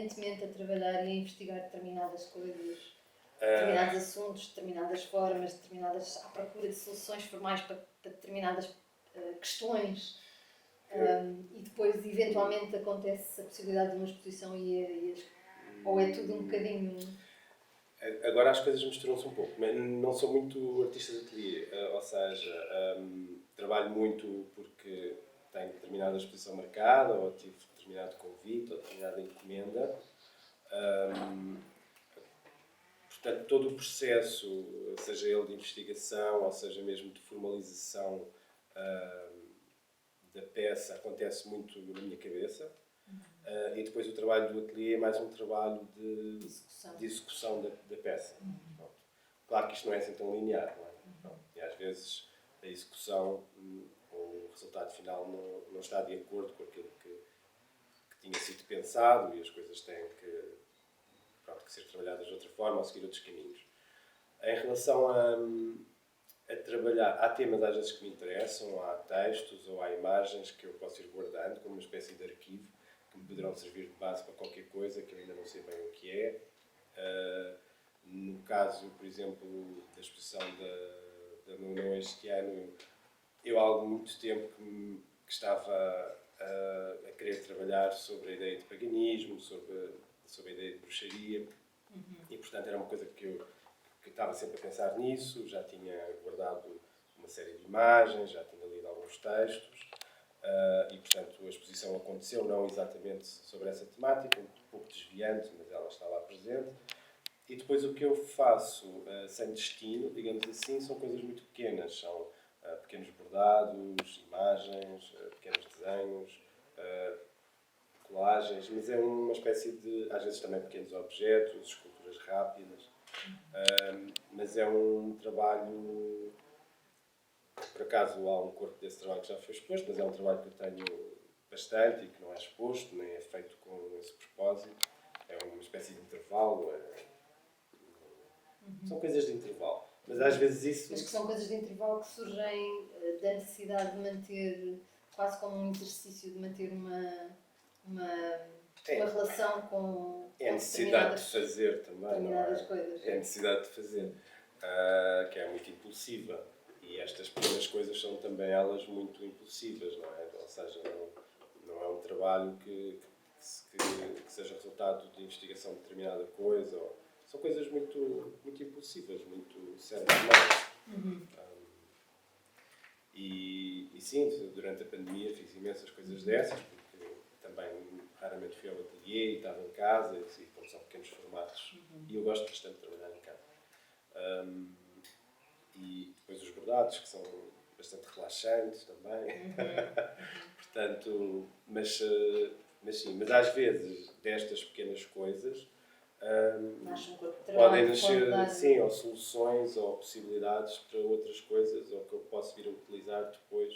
permanentemente a trabalhar e a investigar determinadas coisas, determinados assuntos, determinadas formas, à procura de soluções formais para determinadas questões. E depois, eventualmente, acontece a possibilidade de uma exposição ou é tudo um bocadinho... Agora as coisas misturam-se um pouco, mas não sou muito artista de ateliê, ou seja, trabalho muito porque tenho determinada exposição marcada, ou tive determinado convite, ou determinada encomenda. Portanto, todo o processo, seja ele de investigação, ou seja mesmo de formalização da peça, acontece muito na minha cabeça. E depois o trabalho do ateliê é mais um trabalho de execução da peça. Claro que isto não é assim tão linear, não é? E às vezes a execução, o resultado final não está de acordo com aquilo que tinha sido pensado, e as coisas têm que ser trabalhadas de outra forma ou seguir outros caminhos. Em relação a trabalhar, há temas às vezes que me interessam, há textos ou há imagens que eu posso ir guardando como uma espécie de arquivo que me poderão servir de base para qualquer coisa que eu ainda não sei bem o que é. No caso, por exemplo, da exposição da Nuno este ano, eu há muito tempo que estava a querer trabalhar sobre a ideia de paganismo, sobre a ideia de bruxaria, e portanto era uma coisa que eu estava sempre a pensar nisso, já tinha guardado uma série de imagens, já tinha lido alguns textos, e portanto a exposição aconteceu não exatamente sobre essa temática, um pouco desviante, mas ela está lá presente. E depois o que eu faço sem destino, digamos assim, são coisas muito pequenas, são pequenos bordados, imagens, pequenos desenhos, colagens, mas é uma espécie de, às vezes também pequenos objetos, esculturas rápidas, mas é um trabalho, por acaso há um corpo desse trabalho que já foi exposto, mas é um trabalho que eu tenho bastante e que não é exposto, nem é feito com esse propósito, é uma espécie de intervalo, são coisas de intervalo, mas às vezes isso... Mas que são coisas de intervalo que surgem da necessidade de manter, quase como um exercício de manter uma relação com é a necessidade de fazer também, determinadas coisas. É a necessidade de fazer, que é muito impulsiva. E estas pequenas coisas são também elas muito impulsivas, não é? Ou seja, não é um trabalho que seja resultado de investigação de determinada coisa. São coisas muito, muito impulsivas, muito sérias. E sim, durante a pandemia fiz imensas coisas dessas, porque também raramente fui ao ateliê e estava em casa, e como são pequenos formatos, e eu gosto bastante de trabalhar em casa. E depois os bordados, que são bastante relaxantes também. Portanto, mas às vezes destas pequenas coisas podem nascer ou soluções ou possibilidades para outras coisas, ou que eu posso vir a utilizar depois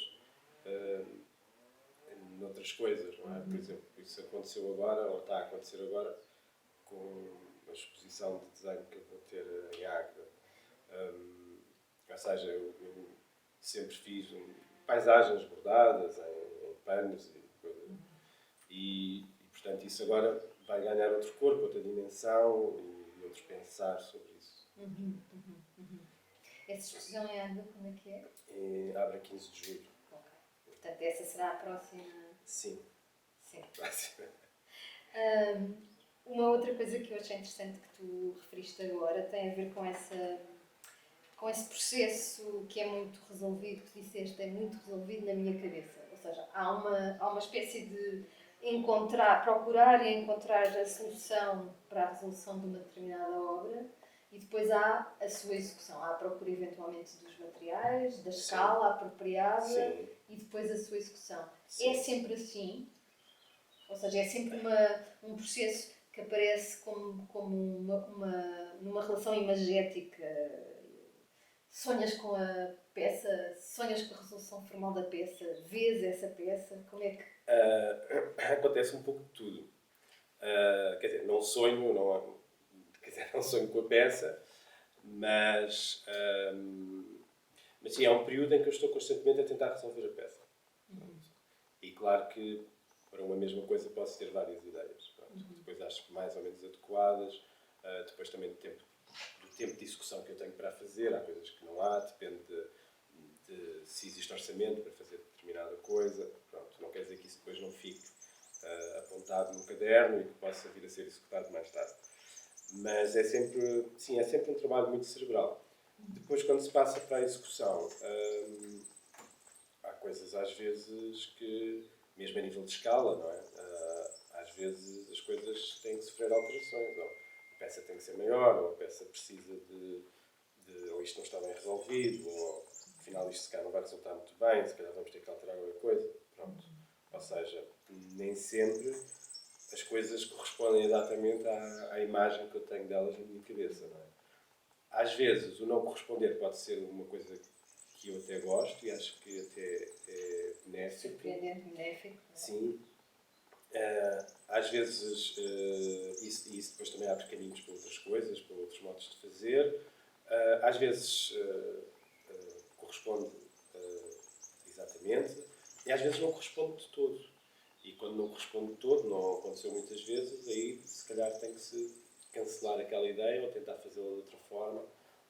noutras coisas, não é? Por exemplo, isso aconteceu agora, ou está a acontecer agora, com uma exposição de desenho que eu vou ter em Águeda. Ou seja, eu sempre fiz paisagens bordadas em panos e coisas. E, portanto, isso agora vai ganhar outro corpo, outra dimensão e outro pensar sobre isso. Essa exposição em Águeda, como é que é? Abre a 15 de julho. Okay. Portanto, essa será a próxima? Sim. Próxima. Uma outra coisa que eu achei interessante que tu referiste agora tem a ver com esse processo que é muito resolvido, que disseste, é muito resolvido na minha cabeça. Ou seja, há uma espécie de procurar e encontrar a solução para a resolução de uma determinada obra, e depois há a sua execução. Há a procura eventualmente dos materiais, da escala apropriada, e depois a sua execução. Sim. É sempre assim? Ou seja, é sempre um processo que aparece como numa relação imagética. Sonhas com a peça, sonhas com a resolução formal da peça, vês essa peça, como é que... Acontece um pouco de tudo. Quer dizer, não sonho com a peça, mas sim, há um período em que eu estou constantemente a tentar resolver a peça. E claro que para uma mesma coisa posso ter várias ideias. depois acho mais ou menos adequadas. Depois também do tempo de execução que eu tenho para fazer, há coisas que não há, depende de se existe orçamento para fazer determinada coisa. Pronto, não quer dizer que isso depois não fique apontado no caderno e que possa vir a ser executado mais tarde. Mas é sempre um trabalho muito cerebral. Depois, quando se passa para a execução, há coisas às vezes que, mesmo a nível de escala, não é? Às vezes as coisas têm que sofrer alterações. Ou a peça tem que ser maior, ou a peça precisa ou isto não está bem resolvido, ou afinal isto se calhar não vai resultar muito bem, se calhar vamos ter que alterar alguma coisa. Pronto. Ou seja, nem sempre as coisas correspondem exatamente à imagem que eu tenho delas na minha cabeça, não é? Às vezes o não corresponder pode ser uma coisa que eu até gosto e acho que até é benéfico. Surpreendente, benéfico. Sim. Às vezes isso depois também abre caminhos para outras coisas, para outros modos de fazer. Às vezes corresponde exatamente e às vezes não corresponde de todo. E quando não corresponde de todo, não aconteceu muitas vezes, aí se calhar tem que se cancelar aquela ideia ou tentar fazê-la de outra forma,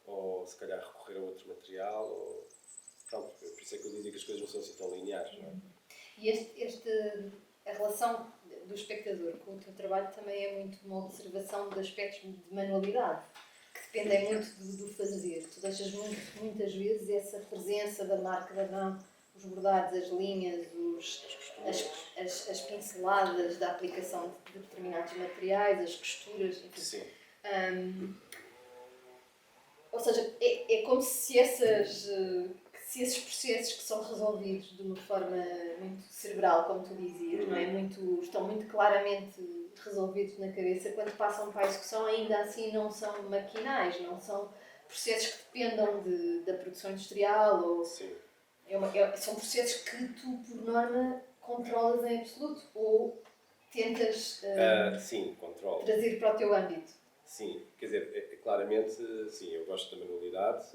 ou se calhar recorrer a outro material. Pronto, por isso é que eu dizia que as coisas não são assim tão lineares, não é? E a relação do espectador com o teu trabalho também é muito uma observação de aspectos de manualidade, que dependem muito do fazer. Tu deixas muitas vezes essa presença da marca da mão, os bordados, as linhas, as pinceladas da aplicação de determinados materiais, as costuras, enfim. Sim. Ou seja, é como se esses processos que são resolvidos de uma forma muito cerebral, como tu dizias, não é? Estão muito claramente resolvidos na cabeça, quando passam para a execução ainda assim não são maquinais, não são processos que dependam da produção industrial ou... Sim. São processos que tu, por norma, controlas em absoluto ou tentas sim, controlo. trazer para o teu âmbito. Sim, quer dizer, claramente, sim, eu gosto da manualidade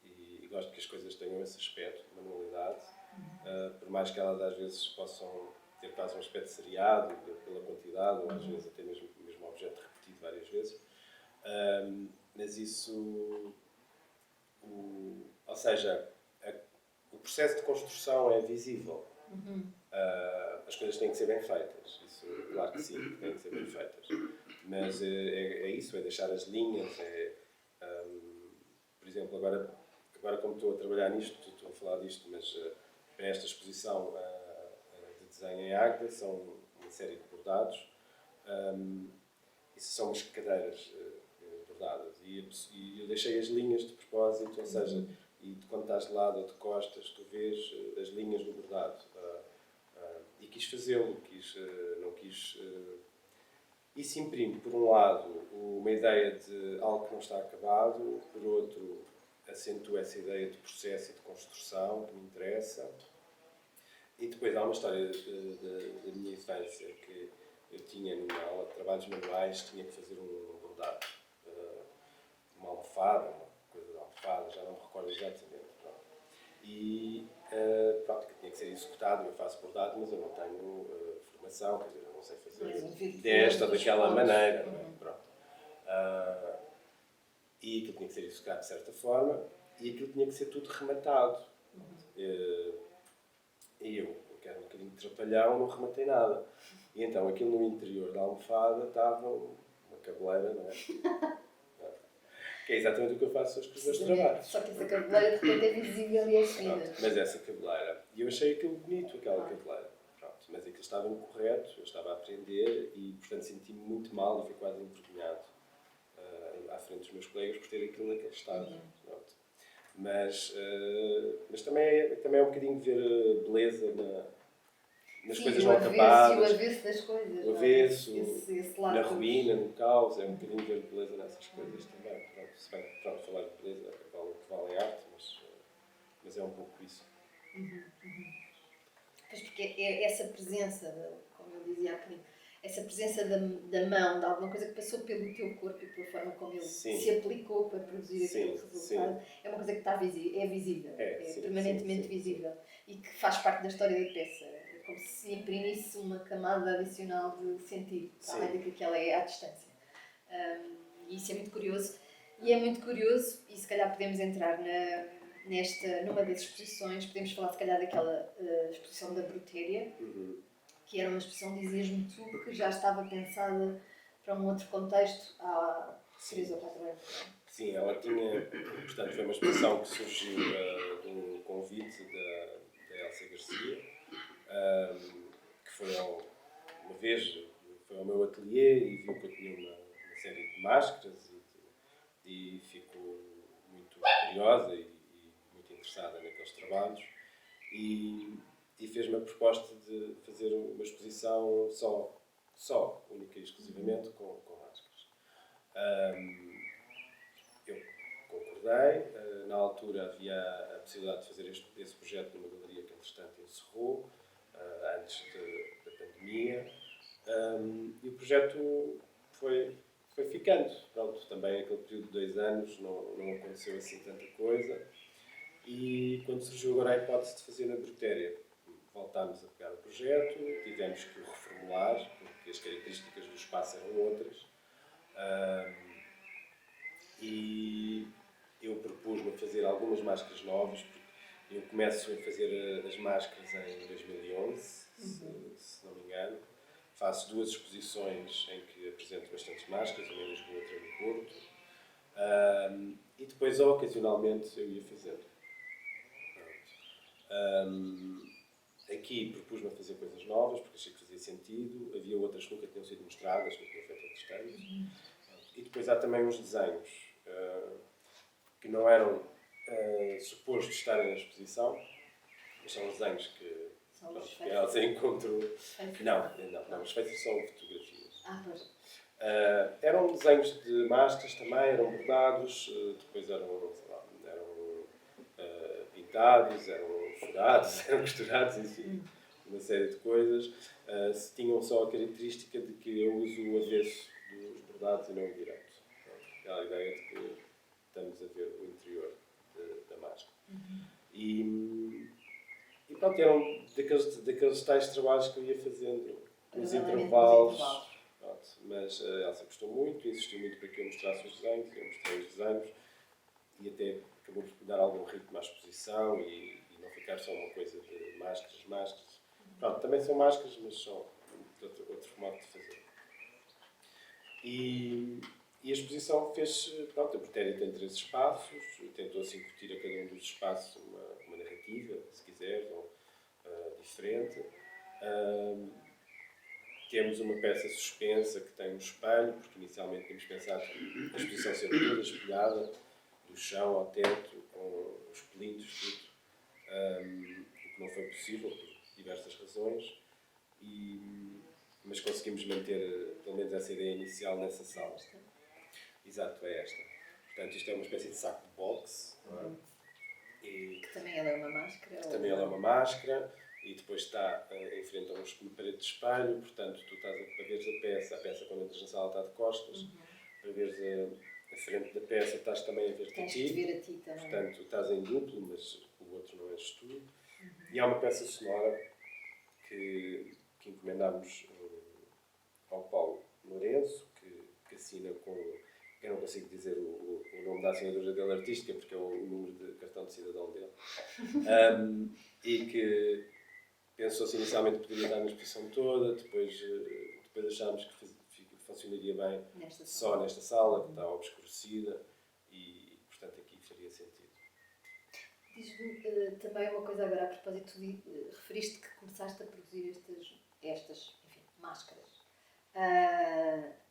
e gosto que as coisas tenham esse aspecto de manualidade, por mais que elas às vezes possam ter quase um aspecto seriado pela quantidade, ou às vezes até mesmo o mesmo objeto repetido várias vezes. Mas isso, ou seja, o processo de construção é visível. As coisas têm que ser bem feitas, isso claro que sim, têm que ser bem feitas. Mas é isso, é deixar as linhas, por exemplo, agora como estou a trabalhar nisto, estou a falar disto, mas para esta exposição de desenho em Águeda, são uma série de bordados, isso são as cadeiras bordadas, e eu deixei as linhas de propósito, ou seja, e quando estás de lado ou de costas, tu vês as linhas do bordado, e quis fazê-lo, não quis... Isso imprime, por um lado, uma ideia de algo que não está acabado, por outro, acentua essa ideia de processo e de construção que me interessa. E depois há uma história da minha infância que eu tinha numa aula de trabalhos manuais, tinha que fazer um bordado, uma almofada, uma coisa de almofada, já não me recordo exatamente. Pronto. E pronto, que tinha que ser executado, eu faço bordado, mas eu não tenho formação, quer dizer, eu não sei fazer desta ou daquela maneira. Pronto. E aquilo tinha que ser executado de certa forma e aquilo tinha que ser tudo rematado. E eu, que era um bocadinho de trapalhão, não rematei nada. E então aquilo no interior da almofada estava uma cabeleira, não é? Que é exatamente o que eu faço com os meus trabalhos. Só que essa cabeleira de repente é visível e é fina. Mas essa cabeleira, e eu achei aquilo bonito, aquela cabeleira. Pronto, mas aquilo estava incorreto, eu estava a aprender e, portanto, senti-me muito mal e fui quase envergonhado à frente dos meus colegas por ter aquilo naquele estado. Mas também é um bocadinho ver beleza nas coisas não acabadas. O avesso das coisas. O avesso, esse na ruína, no caos, é um bocadinho ver beleza nessas coisas também. Pronto, se bem que falar de beleza vale o que vale em arte, mas é um pouco isso. Pois porque é essa presença, como eu dizia há bocadinho, essa presença da mão, de alguma coisa que passou pelo teu corpo e pela forma como ele se aplicou para produzir aquele resultado, é uma coisa que é visível, é permanentemente visível e que faz parte da história da peça. como se imprimisse uma camada adicional de sentido, além daquilo que ela é à distância. E isso é muito curioso. E é muito curioso, e se calhar podemos entrar numa das exposições, podemos falar se calhar daquela exposição da Brutéria, que era uma exposição, dizias-me tu, que já estava pensada para um outro contexto há 3 ou 4 anos. Sim, ela tinha, portanto, foi uma exposição que surgiu do convite da Elsa Garcia, que foi uma vez foi ao meu ateliê e viu que eu tinha uma série de máscaras e ficou muito curiosa e muito interessada naqueles trabalhos e fez-me a proposta de fazer uma exposição única e exclusivamente com máscaras. Eu concordei. Na altura havia a possibilidade de fazer esse projeto numa galeria que, entretanto, encerrou, antes da pandemia. E o projeto foi ficando. Pronto, também aquele período de 2 anos não aconteceu assim tanta coisa. E quando surgiu agora a hipótese de fazer na Brutéria, voltámos a pegar o projeto, tivemos que o reformular, porque as características do espaço eram outras. E eu propus-me a fazer algumas máscaras novas, porque eu começo a fazer as máscaras em 2011, se não me engano. Faço 2 exposições em que apresento bastantes máscaras, uma em Lisboa e outra no Porto. E depois, ocasionalmente, eu ia fazendo. Aqui propus-me a fazer coisas novas, porque achei que fazia sentido. Havia outras que nunca tinham sido mostradas, que eu tinha feito outros anos. E depois há também uns desenhos que não eram supostos estarem na exposição, mas são desenhos que ela encontrou. Não, os feitos são fotografias. Pois. Eram desenhos de máscaras também, eram bordados, depois eram pintados, eram furados, eram costurados, enfim, uma série de coisas. Tinham só a característica de que eu uso o avesso dos bordados e não o direito. Aquela ideia de que estamos a ver o interior da máscara. E pronto, eram daqueles tais trabalhos que eu ia fazendo nos intervalos. Pronto, mas a Elsa gostou muito, insistiu muito para que eu mostrasse os desenhos, eu mostrei os desenhos e até acabou por dar algum ritmo à exposição e não ficar só uma coisa de máscaras. Pronto, também são máscaras, mas são outro modo de fazer. E a exposição fez, pronto, a Brutéria tem 3 espaços, tentou-se incutir a cada um dos espaços uma narrativa, se quiser, diferente. Temos uma peça suspensa que tem um espelho, porque inicialmente tínhamos pensado a exposição ser toda espelhada, do chão ao teto, com os pelinhos, tudo. O que não foi possível, por diversas razões, mas conseguimos manter, pelo menos, essa ideia inicial nessa sala. Exato, é esta. Portanto, isto é uma espécie de saco de boxe, não é? Que também ela é uma máscara. Também ela é uma máscara. E depois está em frente a uma parede de espelho, portanto, tu estás para veres a peça quando entras na sala está de costas, para veres a frente da peça estás também a ver-te a ti. Tens de ver a ti também. Portanto, estás em duplo, mas o outro não és tu. E há uma peça sonora que encomendámos ao Paulo Lourenço, que assina com... Eu não consigo dizer o nome da assinatura dele artística, porque é o número de cartão de cidadão dele. E que pensou-se inicialmente que poderia estar na exposição toda, depois achámos que funcionaria bem só nesta sala, que está obscurecida, e portanto aqui faria sentido. Diz-me também uma coisa agora a propósito, tu referiste que começaste a produzir estas enfim, máscaras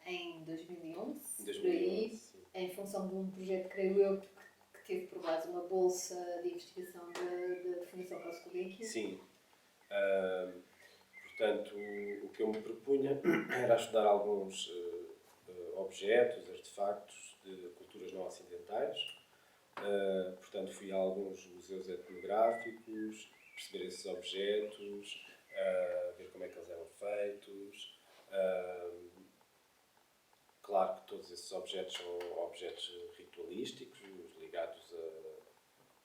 em 2011, por aí, em função de um projeto, creio eu, que teve por base uma bolsa de investigação da Fundação Carlos Gulbenkian. Sim. Portanto, o que eu me propunha era estudar alguns objetos, artefactos de culturas não ocidentais. Portanto, fui a alguns museus etnográficos, perceber esses objetos, ver como é que eles eram feitos. Claro que todos esses objetos são objetos ritualísticos, ligados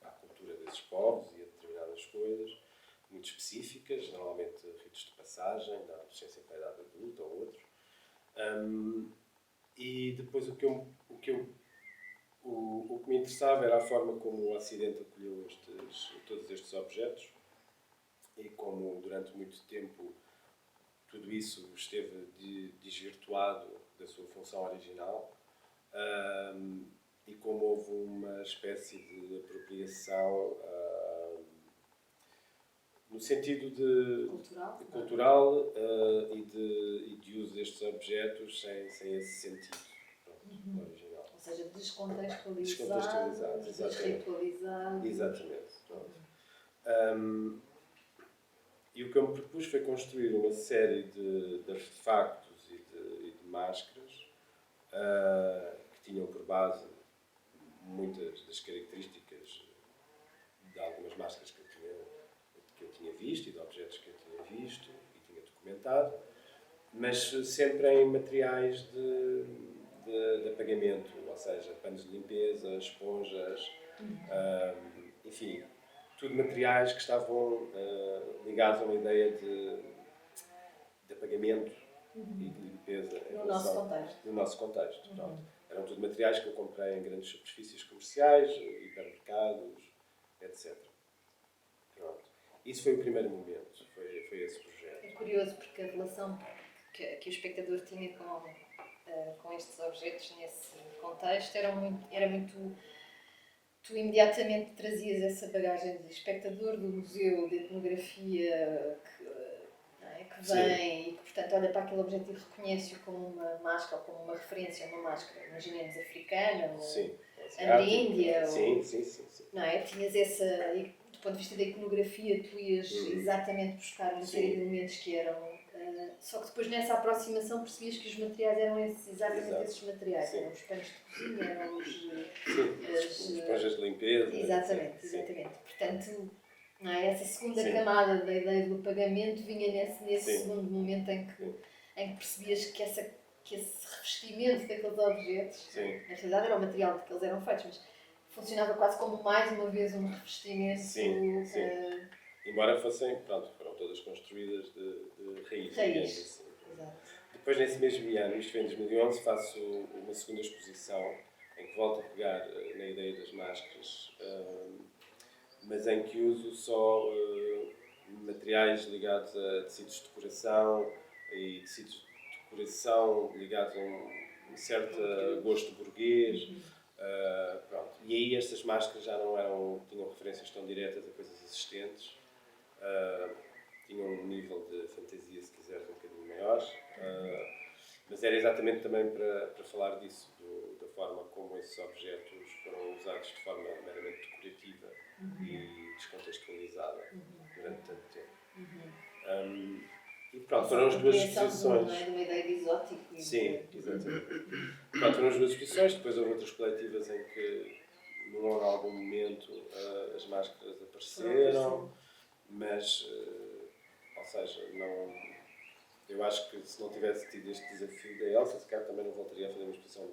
à cultura desses povos e a determinadas coisas. muito específicas, normalmente ritos de passagem, da adolescência para a idade adulta ou outros. E depois o que me interessava era a forma como o Ocidente acolheu todos estes objetos e como durante muito tempo tudo isso esteve desvirtuado da sua função original, e como houve uma espécie de apropriação no sentido de cultural e de uso destes objetos sem esse sentido original. Ou seja, descontextualizado, desritualizado. Exatamente. E o que eu me propus foi construir uma série de artefactos e de máscaras que tinham por base muitas das características de algumas máscaras que eu tinha visto e de objetos que eu tinha visto e tinha documentado, mas sempre em materiais de apagamento, ou seja, panos de limpeza, esponjas, enfim, tudo materiais que estavam ligados a uma ideia de apagamento e de limpeza no nosso contexto. No nosso contexto. Eram tudo materiais que eu comprei em grandes superfícies comerciais, hipermercados, etc. Pronto. Isso foi o primeiro momento, foi esse projeto. É curioso porque a relação que o espectador tinha com estes objetos nesse contexto era muito... Tu imediatamente trazias essa bagagem de espectador do museu, de etnografia que vem e que, portanto, olha para aquele objeto e reconhece-o como uma máscara ou como uma referência a uma máscara, imaginemos africana ou ameríndia. Sim. Não é? Tinhas essa... E, do ponto de vista da iconografia, tu ias exatamente buscar uma série de elementos que eram... só que depois nessa aproximação percebias que os materiais eram exatamente esses materiais. Sim. Eram os panos de cozinha, eram as esponjas de limpeza. Exatamente. Portanto, não é? Essa segunda camada da ideia do apagamento vinha nesse segundo momento em que percebias que esse revestimento daqueles objetos, na realidade era o material de que eles eram feitos, mas funcionava quase como mais uma vez um revestimento. Sim. Embora foram todas construídas de raiz. Assim. Exato. Depois, nesse mesmo ano, isto foi em 2011, faço uma segunda exposição em que volto a pegar na ideia das máscaras, mas em que uso só materiais ligados a tecidos de decoração e tecidos de decoração ligados a um certo gosto burguês. E aí estas máscaras já não tinham referências tão diretas a coisas existentes, tinham um nível de fantasia, se quiseres, um bocadinho maior, mas era exatamente também para falar disso, da forma como esses objetos foram usados de forma meramente decorativa e descontextualizada durante tanto tempo. E pronto, foram as duas exposições. Não é? De uma ideia de exótico. Sim, exatamente. Pronto, foram as duas exposições, depois houve outras coletivas em que, num ou algum momento, as máscaras apareceram, mas, ou seja, eu acho que se não tivesse tido este desafio da Elsa, se calhar também não voltaria a fazer uma exposição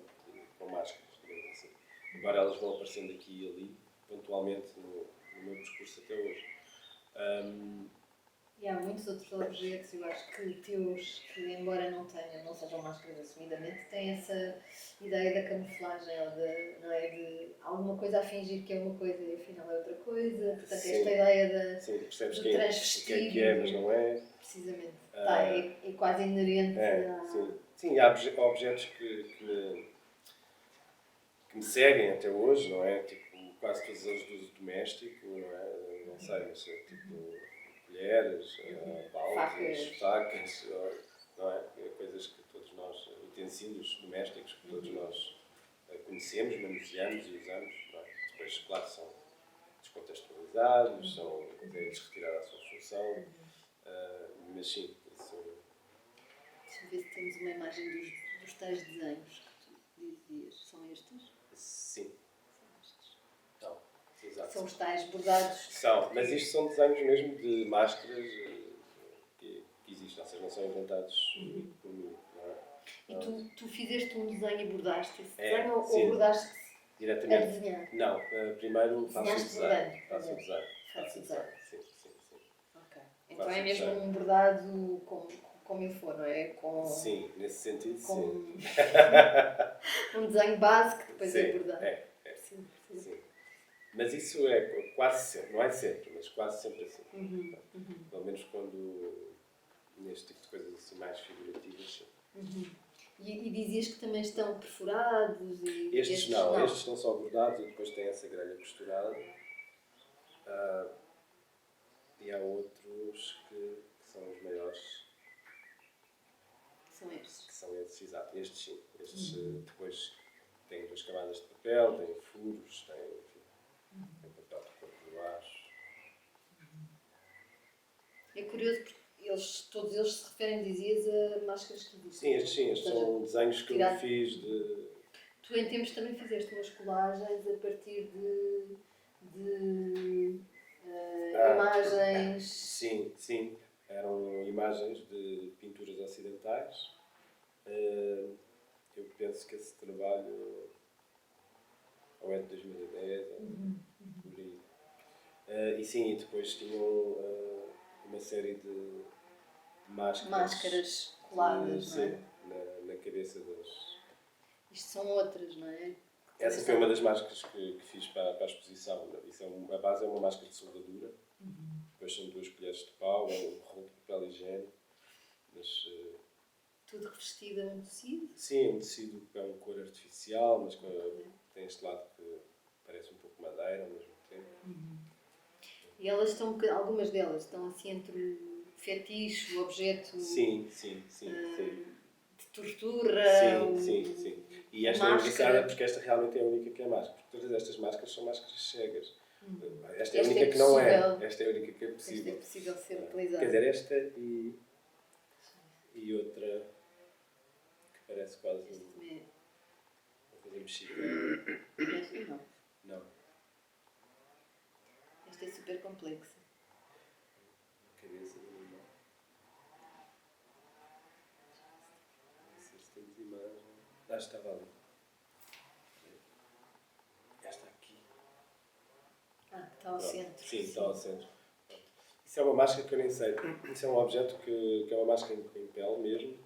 com máscaras, digamos assim. Embora elas vão aparecendo aqui e ali, pontualmente, no meu percurso até hoje. E há muitos outros objetos, eu acho que teus, que embora não sejam máscaras assumidamente, têm essa ideia da camuflagem, ou de alguma coisa a fingir que é uma coisa e afinal é outra coisa. Portanto, esta ideia do transvestir. Que é, mas não é. Precisamente. É quase inerente Sim, há objetos que me seguem até hoje, não é? Tipo, quase todos eles de uso doméstico, não é? Não sei, mas tipo colheres, baldes, facas, não é? Coisas que todos nós, utensílios domésticos que todos nós conhecemos, manuseamos e usamos, não é? Depois, claro, são descontextualizados, são retirados da sua função, mas sim, isso... Deixa eu ver se temos uma imagem dos tais desenhos que tu dizias. São estes? Sim. Exato. São os tais bordados. São, mas isto são desenhos mesmo de máscaras que existem, ou seja, não são inventados por mim. Não é? E tu fizeste um desenho e bordaste esse desenho ou bordaste diretamente? A desenhar? Não, primeiro faço o design. Faço o design. Sim. Ok. Então é mesmo um bordado como ele for, não é? Sim, nesse sentido, com sim. um desenho base que depois Sim, é bordado. Sim. Mas isso é quase sempre, não é sempre, mas quase sempre assim. Pelo menos quando neste tipo de coisas assim mais figurativas, sim. E dizias que também estão perfurados? Estes não, estes estão só bordados e depois tem essa grelha costurada. E há outros que são os maiores. São estes? Que são estes, exato. Estes sim. Estes depois têm 2 camadas de papel, têm furos, têm papel de cor por baixo. É curioso porque todos eles se referem, dizias, a máscaras que existem. Sim, estes são desenhos que eu fiz de... Tu em tempos também fizeste umas colagens a partir de imagens... Sim. Eram imagens de pinturas ocidentais. Eu penso que esse trabalho ou é de 2010 ou por aí. E sim, e depois tinham uma série de máscaras coladas, não é? Na cabeça das... Isto são outras, não é? Essa foi uma das máscaras que fiz para a exposição. Isso a base é uma máscara de soldadura. Depois são 2 colheres de pau, um rolo de papel higiênico. Mas, tudo revestido a um tecido? Sim, um tecido que é uma cor artificial, mas tem este lado que parece um pouco madeira ao mesmo tempo. E elas estão, algumas delas estão assim entre o fetiche, o objeto Sim. de tortura. Sim. E esta é engraçada porque esta realmente é a única que é máscara. Porque todas estas máscaras são máscaras cegas. Esta é a única que não é. Esta é a única que é possível. Esta é possível ser utilizada. Quer dizer, esta e outra que parece quase uma coisa mexicana. Esta Não. Esta é super complexa. Cabeça de animal. Não sei se temos imagem. Estava ali. Esta aqui. Que está ao centro. Sim, está ao centro. Isso é uma máscara que eu nem sei. Isso é um objeto que é uma máscara em pele mesmo.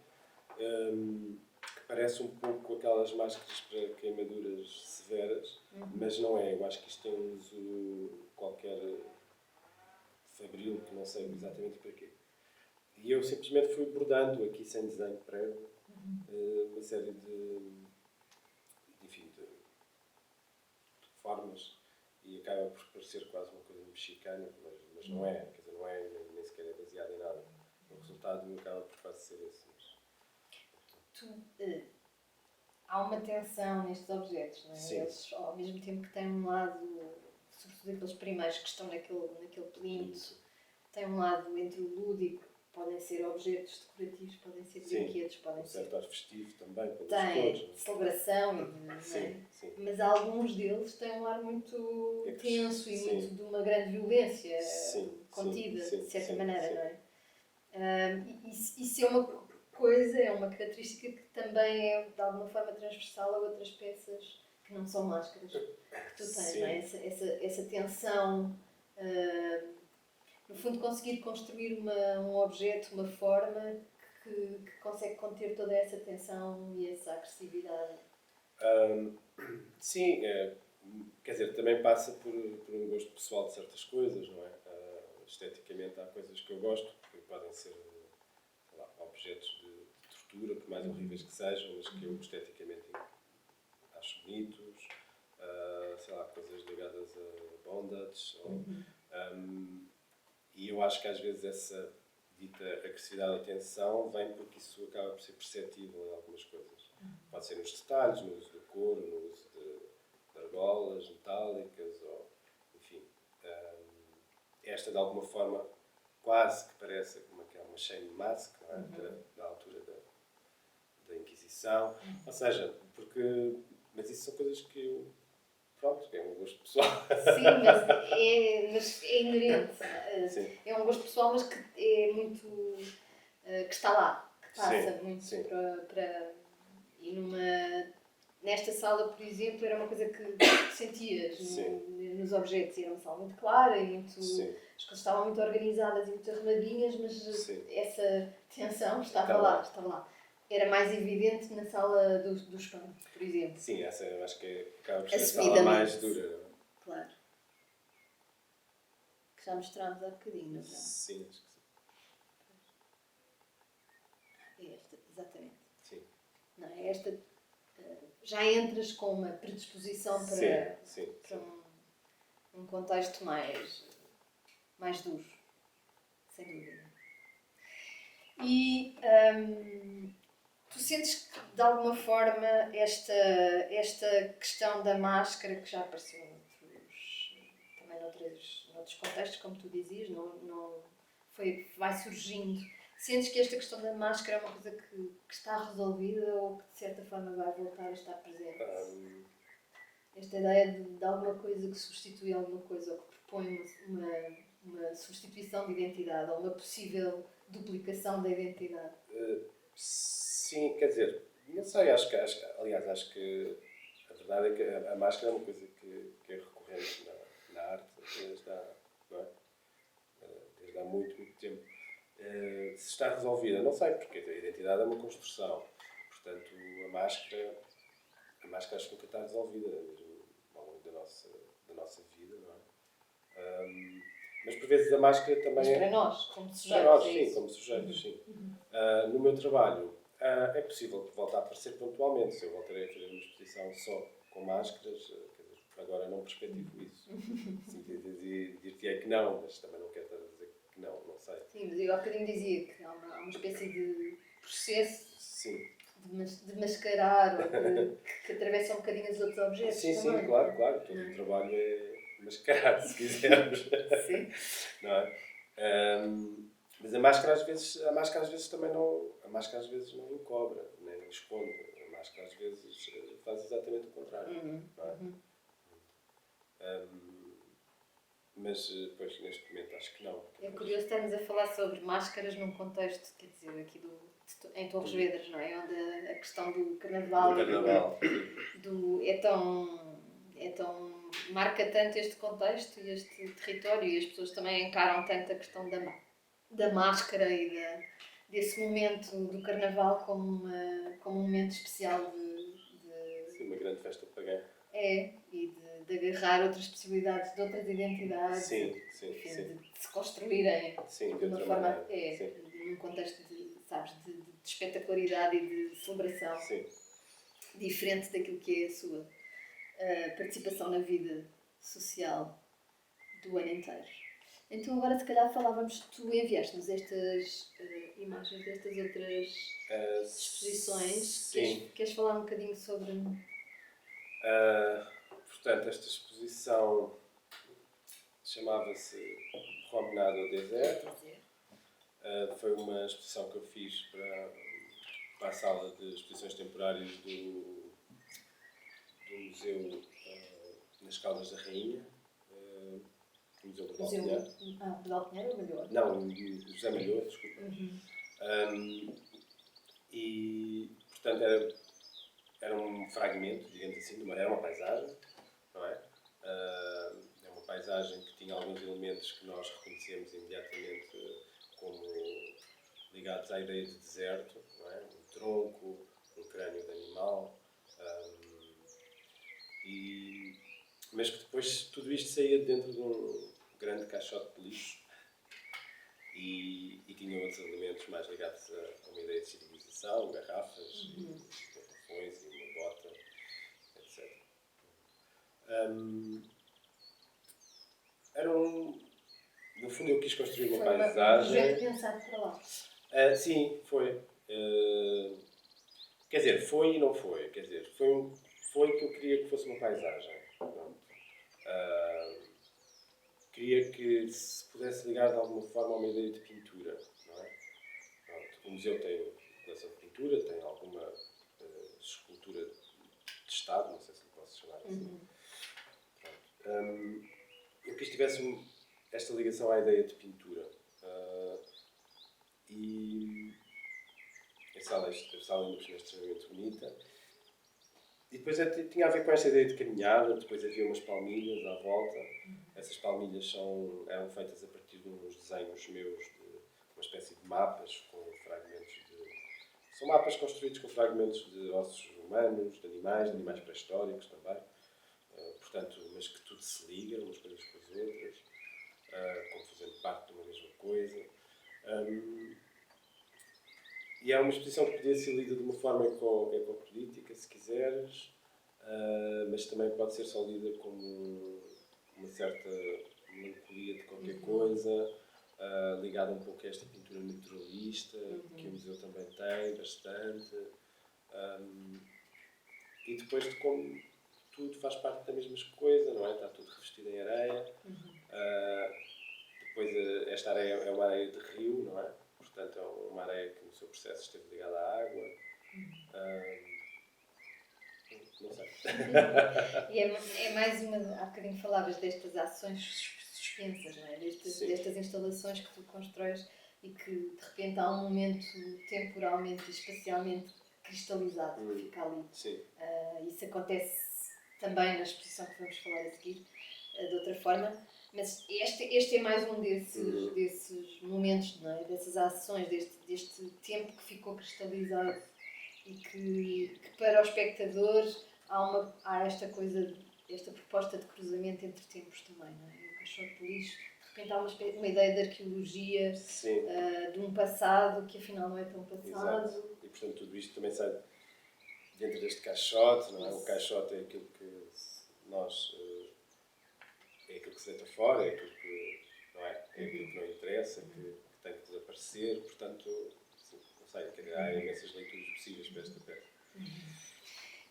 Que parece um pouco aquelas máscaras para queimaduras severas, mas não é. Eu acho que isto tem um uso qualquer fabril, que não sei exatamente para quê. E eu simplesmente fui bordando aqui sem desenho prévio uma série de formas e acaba por parecer quase uma coisa mexicana, mas não é. Quer dizer, não é, nem sequer é baseado em nada. O resultado acaba por quase ser esse. Há uma tensão nestes objetos, não é? Sim. Eles, ao mesmo tempo que têm um lado, sobretudo aqueles primeiros que estão naquele plinto, têm um lado entre o lúdico, podem ser objetos decorativos, podem ser brinquedos, podem ser... certo ar festivo também, pelas tem cores. celebração, Sim. Mas alguns deles têm um ar muito tenso e muito de uma grande violência contida, de certa maneira, não é? Isso é uma coisa, é uma característica que também é de alguma forma transversal a outras peças que não são máscaras que tu tens, não é? Essa tensão, no fundo conseguir construir um objeto, uma forma que consegue conter toda essa tensão e essa agressividade. Sim, quer dizer, também passa por um gosto pessoal de certas coisas, não é? Esteticamente há coisas que eu gosto, que podem ser objetos de tortura, por mais horríveis que sejam, mas que eu esteticamente acho bonitos, coisas ligadas a bondage, e eu acho que às vezes essa dita agressividade ou tensão vem porque isso acaba por ser perceptível em algumas coisas. Pode ser nos detalhes, no uso do couro, no uso de argolas metálicas, ou enfim. Esta de alguma forma quase que parece como uma shame mask, não é? Da altura da Inquisição. Ou seja, mas isso são coisas que eu... Pronto, é um gosto pessoal. Sim, mas é inerente. Sim. É um gosto pessoal, mas que é muito... que está lá, que passa muito para... E nesta sala, por exemplo, era uma coisa que sentias nos objetos e era uma sala muito clara e muito, Sim. as coisas estavam muito organizadas e muito arrumadinhas, mas Sim. essa tensão estava lá. Era mais evidente na sala do espelho, por exemplo. Sim, essa eu acho que acaba por ser a sala mais dura. Não é? Claro. Que já mostrámos há bocadinho, não é? Sim, acho que sim. É esta, exatamente. Sim. Não, é esta. Já entras com uma predisposição para um contexto mais duro, sem dúvida. E tu sentes que, de alguma forma, esta questão da máscara, que já apareceu também noutros contextos, como tu dizias, vai surgindo. Sentes que esta questão da máscara é uma coisa que está resolvida ou que, de certa forma, vai voltar a estar presente? Esta ideia de alguma coisa que substitui alguma coisa ou que propõe uma substituição de identidade ou uma possível duplicação da identidade. Sim, quer dizer, não sei, acho que a verdade é que a máscara é uma coisa que é recorrente na arte desde há muito, muito tempo. Se está resolvida, não sei, porque a identidade é uma construção. Portanto, a máscara acho que nunca está resolvida, mesmo ao longo da nossa vida, não é? Mas por vezes a máscara também mas para nós, como sujeitos. Para nós, sim, como sujeitos, sim. No meu trabalho, é possível voltar a aparecer pontualmente. Se eu voltarei a fazer uma exposição só com máscaras, quer dizer, agora não perspectivo isso. Sim, dir-te-ei que não, mas também não quero estar a dizer que não sei. Sim, mas eu há bocadinho dizia que há uma espécie de processo sim. de mascarar ou que atravessa um bocadinho os outros objetos. Sim, também. sim, claro. Todo o trabalho é mascarar, se quisermos. Sim. Não é? Mas a máscara às vezes também não. A máscara às vezes não encobre, nem esconde. A máscara às vezes faz exatamente o contrário. Não é? Mas, pois, neste momento acho que não. É curioso estarmos a falar sobre máscaras num contexto, quer dizer, aqui em Torres Vedras, não é? Onde a questão do carnaval, é tão marca tanto este contexto e este território, e as pessoas também encaram tanto a questão da máscara e desse momento do carnaval como um momento especial Sim, uma grande festa pagã. E de agarrar outras possibilidades de outras identidades, sim. de se construírem de uma forma, num contexto de espetacularidade e de celebração diferente daquilo que é a sua participação na vida social do ano inteiro. Então agora se calhar falávamos, tu enviaste-nos estas imagens destas outras exposições. Queres falar um bocadinho sobre... portanto, esta exposição chamava-se Promenade ao Deserto. Foi uma exposição que eu fiz para a sala de exposições temporárias do Museu nas Caldas da Rainha. O Museu de Valpinheiro. De Valpinheiro ou Malhoa? Não, José Malhoa, desculpa. E, portanto, era um fragmento, digamos assim, era uma paisagem, não é? É uma paisagem que tinha alguns elementos que nós reconhecemos imediatamente como ligados à ideia de deserto, não é? Um tronco, um crânio de animal, mas que depois tudo isto saía dentro de um grande caixote de lixo e tinha outros elementos mais ligados a uma ideia de civilização, garrafas, garrafões e uma bota, etc. No fundo eu quis construir uma paisagem. Foi um projeto pensado para lá. Sim, foi. Quer dizer, foi e não foi. Quer dizer, foi que eu queria que fosse uma paisagem. Queria que se pudesse ligar de alguma forma a uma ideia de pintura. Não é? O museu tem coleção de pintura, tem alguma escultura de Estado, não sei se lhe posso chamar assim. Eu quis que tivesse esta ligação à ideia de pintura. E a sala ainda é extremamente bonita. E depois tinha a ver com esta ideia de caminhada, depois havia umas palmilhas à volta. Essas palmilhas eram feitas a partir de uns desenhos meus, de uma espécie de mapas com fragmentos de... São mapas construídos com fragmentos de ossos humanos, de animais pré-históricos também. Portanto, mas que tudo se liga, umas coisas com as outras, como fazendo parte de uma mesma coisa. E é uma exposição que podia ser lida de uma forma ecopolítica, se quiseres, mas também pode ser só lida como uma certa melancolia de qualquer coisa, ligada um pouco a esta pintura naturalista, que o museu também tem bastante. E depois de como tudo faz parte da mesma coisa, não é? Está tudo revestido em areia. Depois esta areia é uma areia de rio, não é? Portanto, é uma areia que no seu processo esteve ligada à água. Não sei. E é mais uma... Há bocadinho falavas destas ações suspensas, não é? Destas instalações que tu constróis e que de repente há um momento temporalmente e espacialmente cristalizado que fica ali. Sim. Isso acontece também na exposição que vamos falar a seguir, de outra forma. Mas este é mais um desses momentos, não é? Dessas ações, deste tempo que ficou cristalizado e que para o espectador há esta coisa, esta proposta de cruzamento entre tempos também, não é? O caixote de lixo, de repente há uma ideia de arqueologia, de um passado que afinal não é tão passado. Exato. E portanto tudo isto também sai dentro deste caixote, não é? O caixote é aquilo que nós... é aquilo que se deita fora, é aquilo que não é? É aquilo que não interessa, que tem que desaparecer, portanto, não sei, há imensas leituras possíveis para esta peça.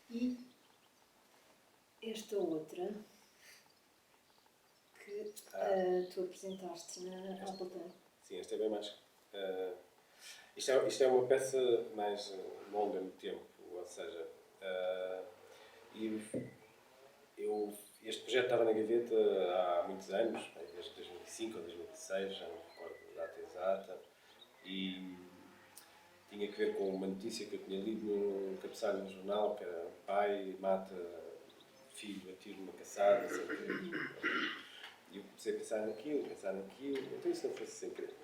E esta outra que tu apresentaste na Appleton. Sim, esta é bem mais... Isto é uma peça mais longa no tempo, ou seja, este projeto estava na gaveta há muitos anos, desde 2005 ou 2006, já não me recordo a data exata, e tinha que ver com uma notícia que eu tinha lido num cabeçalho no jornal, que era um pai mata filho a tiro numa caçada, sem querer. E eu comecei a pensar naquilo, então isso não fosse sem querer.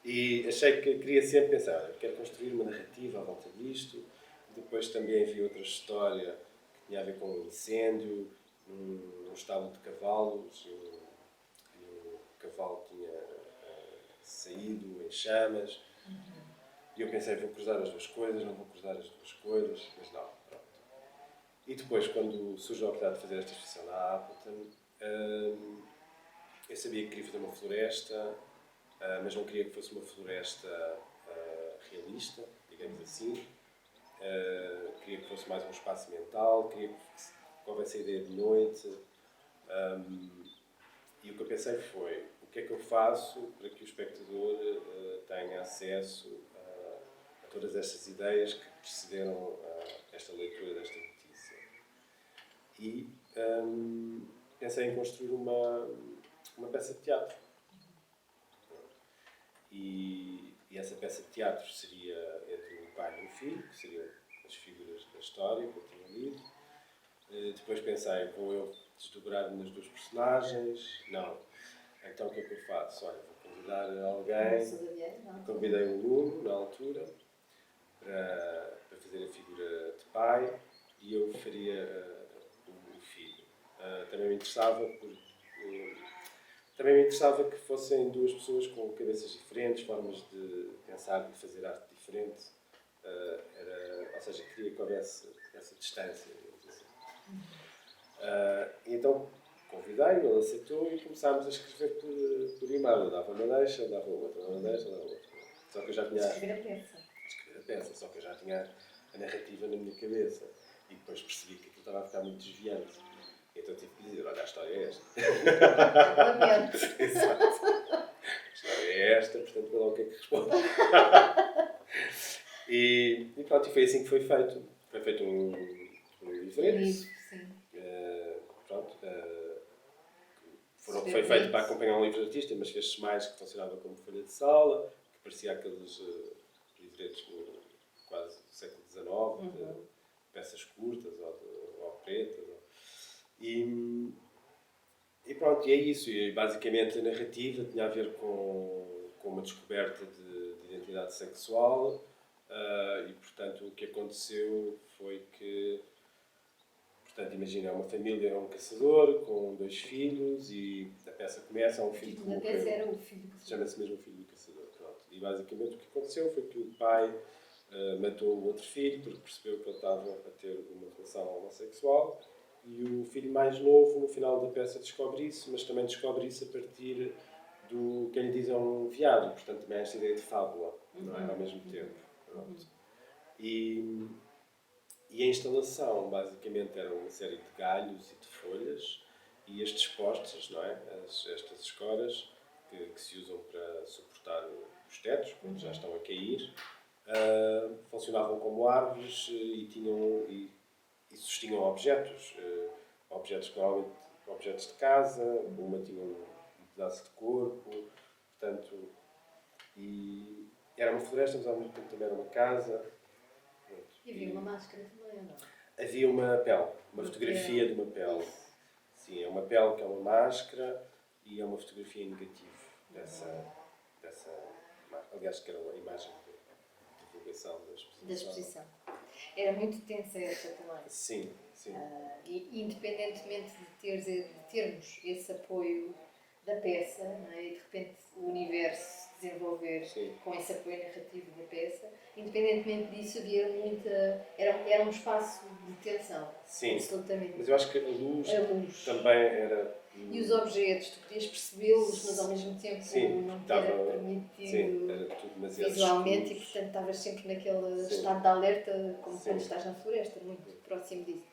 E achei que queria sempre pensar, quero construir uma narrativa à volta disto. Depois também vi outra história que tinha a ver com um incêndio num estábulo de cavalos, e o cavalo tinha saído em chamas. E eu pensei, vou cruzar as duas coisas, não vou cruzar as duas coisas, mas não, pronto. E depois, quando surgiu a oportunidade de fazer esta exposição na Appleton, eu sabia que queria fazer uma floresta, mas não queria que fosse uma floresta realista, digamos assim. Queria que fosse mais um espaço mental, queria que houvesse a ideia de noite. E o que eu pensei foi, o que é que eu faço para que o espectador tenha acesso a todas estas ideias que precederam esta leitura desta notícia. E pensei em construir uma peça de teatro. E essa peça de teatro seria entre um pai e um filho, que seriam as figuras da história que eu tinha lido. Depois pensei, vou eu desdobrar-me nas duas personagens? Não. Então o que é que eu faço? Olha, vou convidar alguém. Convidei um aluno, na altura, para fazer a figura de pai, e eu faria o filho. Também me interessava que fossem duas pessoas com cabeças diferentes, formas de pensar e de fazer arte diferente. Ou seja, queria que houvesse essa distância, digamos assim. Então convidei-o, ele aceitou e começámos a escrever por e-mail. Eu dava uma deixa, ele dava outra, dava uma deixa, dava outra. Só que eu já tinha... Escrever a peça, só que eu já tinha a narrativa na minha cabeça. E depois percebi que aquilo estava a ficar muito desviante. Então tive que dizer, olha, a história é esta. Exato. A história é esta, portanto, vê lá o que é que responde. E pronto, e foi assim que foi feito. Foi feito um livreto. Foi feito para acompanhar um livro de artista, mas fez-se mais que funcionava como folha de sala, que parecia aqueles livretos quase do século XIX, peças curtas ou pretas. E pronto, e é isso. E basicamente a narrativa tinha a ver com uma descoberta de identidade sexual e, portanto, o que aconteceu foi que, portanto, imagina, é uma família, é um caçador com 2 filhos e a peça começa, há um O filho que título da peça morreu. era O Filho do Caçador. Chama-se mesmo O Filho do Caçador. Pronto. E basicamente o que aconteceu foi que o pai matou o outro filho porque percebeu que ele estava a ter uma relação homossexual. E o filho mais novo, no final da peça, descobre isso, mas também descobre isso a partir do que ele diz é um veado. Portanto, também há esta ideia de fábula, não é? Ao mesmo tempo. Pronto. E a instalação, basicamente, era uma série de galhos e de folhas e estes postes, não é? Estas escoras que se usam para suportar os tetos, quando já estão a cair, funcionavam como árvores e sustinham objetos. Objetos que normalmente objetos de casa, uma tinha um pedaço de corpo, portanto, e era uma floresta, mas ao mesmo tempo também era uma casa. E havia uma máscara também, ou não? Havia uma pele, uma fotografia de uma pele. Sim, é uma pele que é uma máscara e é uma fotografia em negativo dessa aliás, que era uma imagem de divulgação da exposição. Da exposição. Era muito tensa essa também. Sim, sim. E independentemente de termos esse apoio da peça, não é? E de repente o universo se desenvolver com esse apoio narrativo da peça, independentemente disso havia era um espaço de tensão. Sim, absolutamente. Mas eu acho que a luz também era... E os objetos, tu podias percebê-los, mas ao mesmo tempo não te era permitido era tudo demasiado visualmente escuro. e portanto estavas sempre naquele estado de alerta, como quando estás na floresta, muito próximo disso.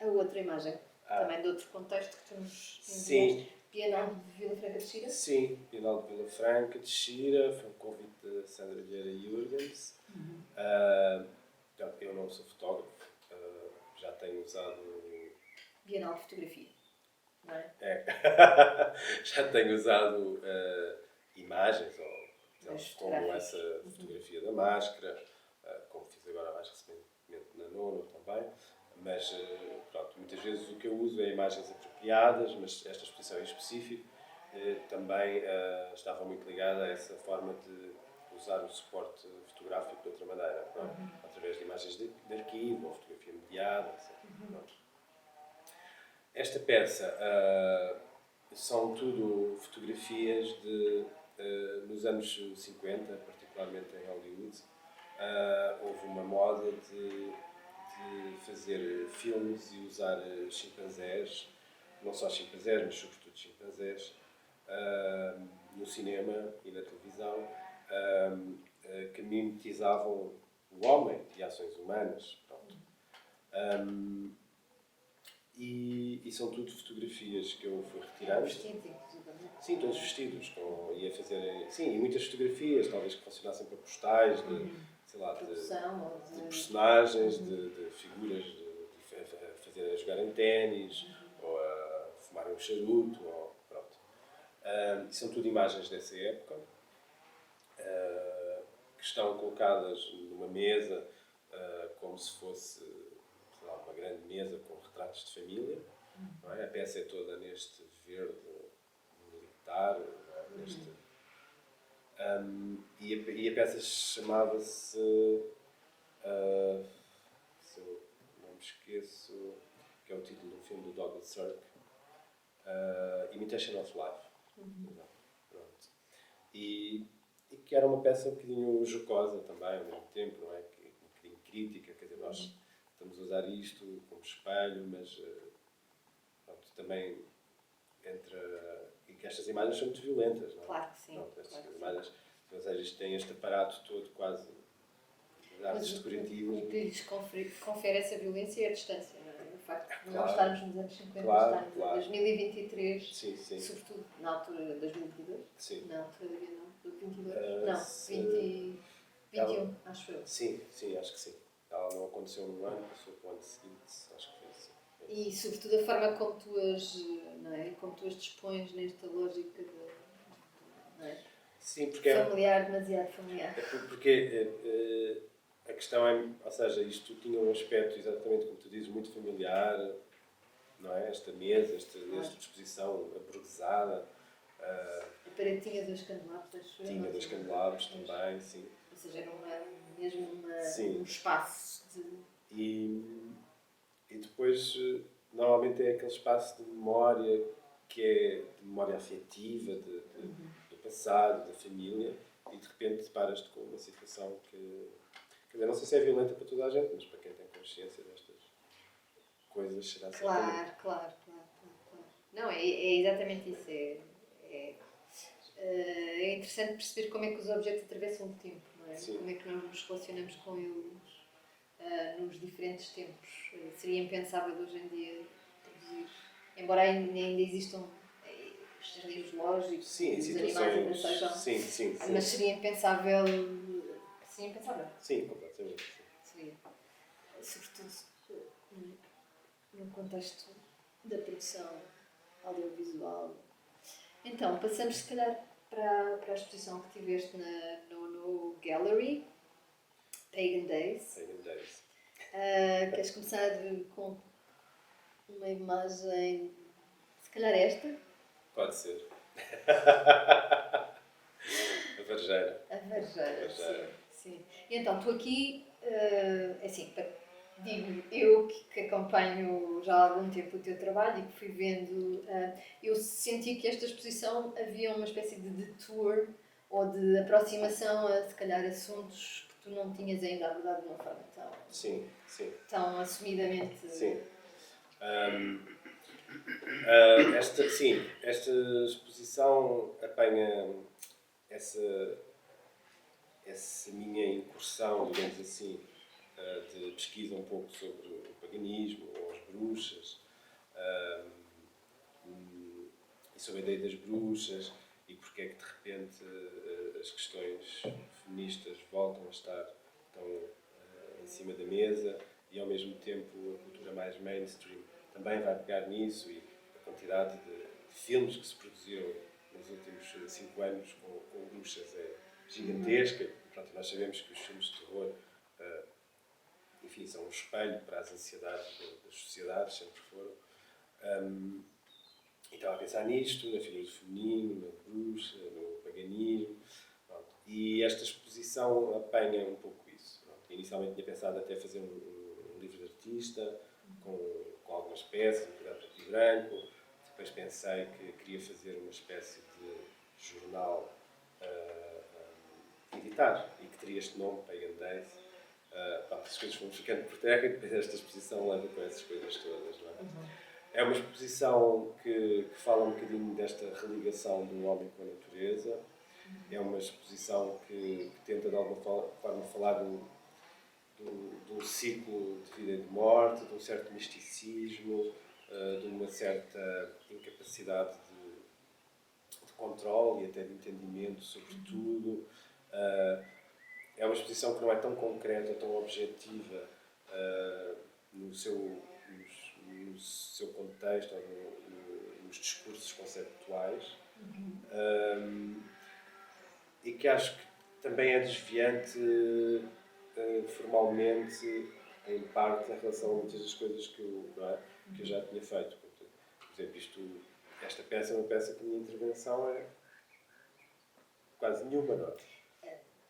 A outra imagem, também de outro contexto que tu nos enviaste, Bienal de Vila Franca de Xira? Sim, Bienal de Vila Franca de Xira, foi um convite da Sandra Vieira Jürgens. Eu não sou fotógrafo, já tenho usado... Bienal de Fotografia, não é? Já tenho usado imagens, como essa fotografia da máscara, como fiz agora mais recentemente na Nono também. Mas, pronto, muitas vezes o que eu uso é imagens apropriadas, mas esta exposição em específico também estava muito ligada a essa forma de usar o suporte fotográfico de outra maneira, através de imagens de arquivo ou fotografia mediada, etc. Esta peça são tudo fotografias nos anos 50, particularmente em Hollywood. Houve uma moda de fazer filmes e usar chimpanzés, não só chimpanzés, mas sobretudo chimpanzés, no cinema e na televisão, que mimetizavam o homem e ações humanas. Pronto. E são tudo fotografias que eu fui retirando. Vestidos, inclusive. Sim, todos vestidos. E muitas fotografias, talvez que funcionassem para postais, sei lá, de personagens, de figuras, a jogarem ténis, ou a fumarem um charuto, pronto. E são tudo imagens dessa época, que estão colocadas numa mesa, como se fosse, sei lá, uma grande mesa com retratos de família. Não é? A peça é toda neste verde militar, não é? E a peça chamava-se, se eu não me esqueço, que é o título do filme do Douglas Sirk, Imitation of Life. Pronto. E que era uma peça um bocadinho jocosa também, ao mesmo tempo, não é? Um bocadinho crítica, quer dizer, nós estamos a usar isto como espelho, mas pronto, também e que estas imagens são muito violentas, não é? Claro que sim. Pronto, estas imagens, ou seja, isto tem este aparato todo quase de artes decorativas. O que lhes confere essa violência é a distância, não é? O facto de não Claro. estarmos nos anos 50, estarmos em 2023, sobretudo na altura de 2022, na altura do 22, 21, acho eu. Sim, acho que sim. Ela não aconteceu no ano, passou para o ano seguinte, acho que foi assim. E sobretudo a forma como tu as dispões nesta lógica não é? Sim, porque familiar, demasiado familiar. porque a questão é, ou seja, isto tinha um aspecto exatamente como tu dizes, muito familiar, não é? Esta mesa, esta disposição aburguesada. A parede tinha 2 candelabros, acho eu. Tinha 2 candelabros também, sim. Ou seja, era mesmo Sim. um espaço de... E depois, normalmente é aquele espaço de memória que é de memória afetiva, do passado, da família, e de repente deparas-te com uma situação que... Quer dizer, não sei se é violenta para toda a gente, mas para quem tem consciência destas coisas será certamente. Claro. Não, é exatamente isso. É interessante perceber como é que os objetos atravessam o tempo, não é? Sim. Como é que nós nos relacionamos com eles nos diferentes tempos. Seria impensável hoje em dia produzir, embora ainda existam os jardins zoológicos, Sim, os situações... animais ainda sejam... Sim. Mas seria impensável... Seria impensável. Sim, completamente. Seria. Sobretudo no contexto da produção audiovisual. Então, passamos se calhar para a exposição que tiveste no Gallery, Pagan Days. Queres começar com uma imagem, se calhar esta? Pode ser. A Varjeira. A Varjeira, sim. E então, tu aqui, assim, digo eu que acompanho já há algum tempo o teu trabalho e que fui vendo, eu senti que esta exposição havia uma espécie de detour ou de aproximação a, se calhar, assuntos que tu não tinhas ainda abordado de uma forma tão assumidamente... Sim. Esta exposição apanha essa minha incursão, digamos assim, de pesquisa um pouco sobre o paganismo ou as bruxas, e sobre a ideia das bruxas e porque é que de repente as questões feministas voltam a estar tão em cima da mesa e ao mesmo tempo a cultura mais mainstream também vai pegar nisso e a quantidade de filmes que se produziram nos últimos 5 anos com bruxas é gigantesca. Pronto, nós sabemos que os filmes de terror enfim, são um espelho para as ansiedades das sociedades, sempre foram. E estava a pensar nisto, na figura do feminino, na bruxa, no paganismo. Pronto. E esta exposição apanha um pouco isso. Pronto. Inicialmente tinha pensado até fazer um livro de artista, com algumas peças, um preto e branco. Depois pensei que queria fazer uma espécie de jornal editar e que teria este nome, Pagan Days. As coisas foram ficando por terra e depois esta exposição leva com essas coisas todas, não é? É uma exposição que fala um bocadinho desta religação do homem com a natureza. É uma exposição que tenta de alguma forma falar de um ciclo de vida e de morte, de um certo misticismo, de uma certa incapacidade de controle e até de entendimento sobre tudo. É uma exposição que não é tão concreta, tão objetiva no seu contexto, ou nos discursos conceptuais, e que acho que também é desviante formalmente, em parte, em relação a muitas das coisas que eu já tinha feito. Por exemplo, esta peça é uma peça que a minha intervenção é quase nenhuma, não é?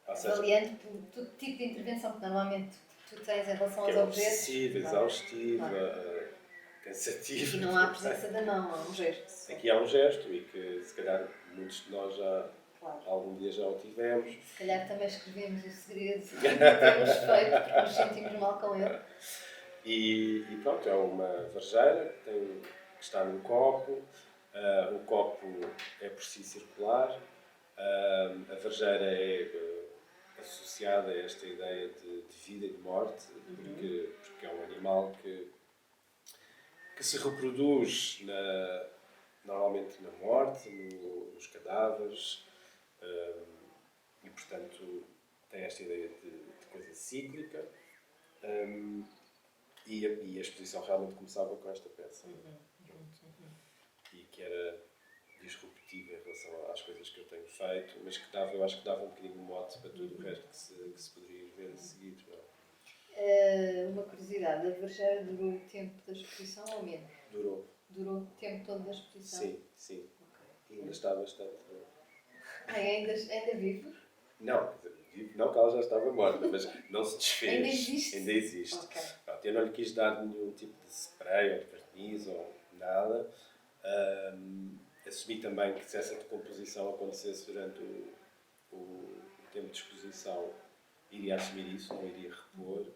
Avaliando todo tipo de intervenção que normalmente tu tens em relação aos objetos. Obsessiva, exaustiva, cansativa. E não há a presença da mão, há um gesto. Aqui há um gesto e que se calhar muitos de nós algum dia já o tivemos. Se calhar também escrevemos o segredo que temos feito porque nos sentimos mal com ele. E pronto, é uma varjeira que está num copo. O copo é por si circular. A varjeira é associada a esta ideia de vida e de morte, porque é um animal que se reproduz normalmente na morte, nos cadáveres, e portanto tem esta ideia de coisa cíclica, e a exposição realmente começava com esta peça. E que era disruptiva em relação às coisas que eu tenho feito, mas que eu acho que dava um bocadinho de mote para tudo o resto que se poderia ver a seguir. Uma curiosidade, a Vergera durou o tempo da exposição ou menos? Durou. Durou o tempo todo da exposição? Sim. Okay. E ainda está bastante. Ainda vivo? Não, não que ela já estava morta, mas não se desfez. Ainda existe? Ainda existe. Okay. Pronto, eu não lhe quis dar nenhum tipo de spray ou de verniz ou nada. Assumi também que se essa decomposição acontecesse durante o tempo de exposição, iria assumir isso, não iria repor.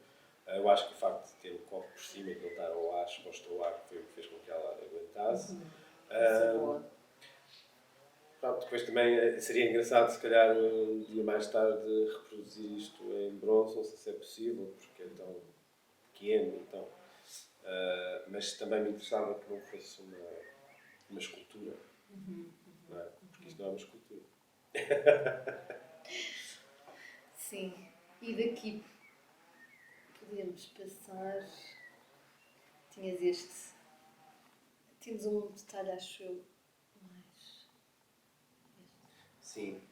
Eu acho que o facto de ter o copo por cima e de ele estar ao ar, exposto ao ar, foi o que fez com que ela aguentasse. Pronto, depois também seria engraçado, se calhar, um dia mais tarde, reproduzir isto em bronze, não sei se é possível, porque é tão pequeno. Então, mas também me interessava que não fosse uma escultura. Não é? Porque isto não é uma escultura. Sim. E daqui podemos passar. Tínhamos um detalhe, acho eu, mais. Sim.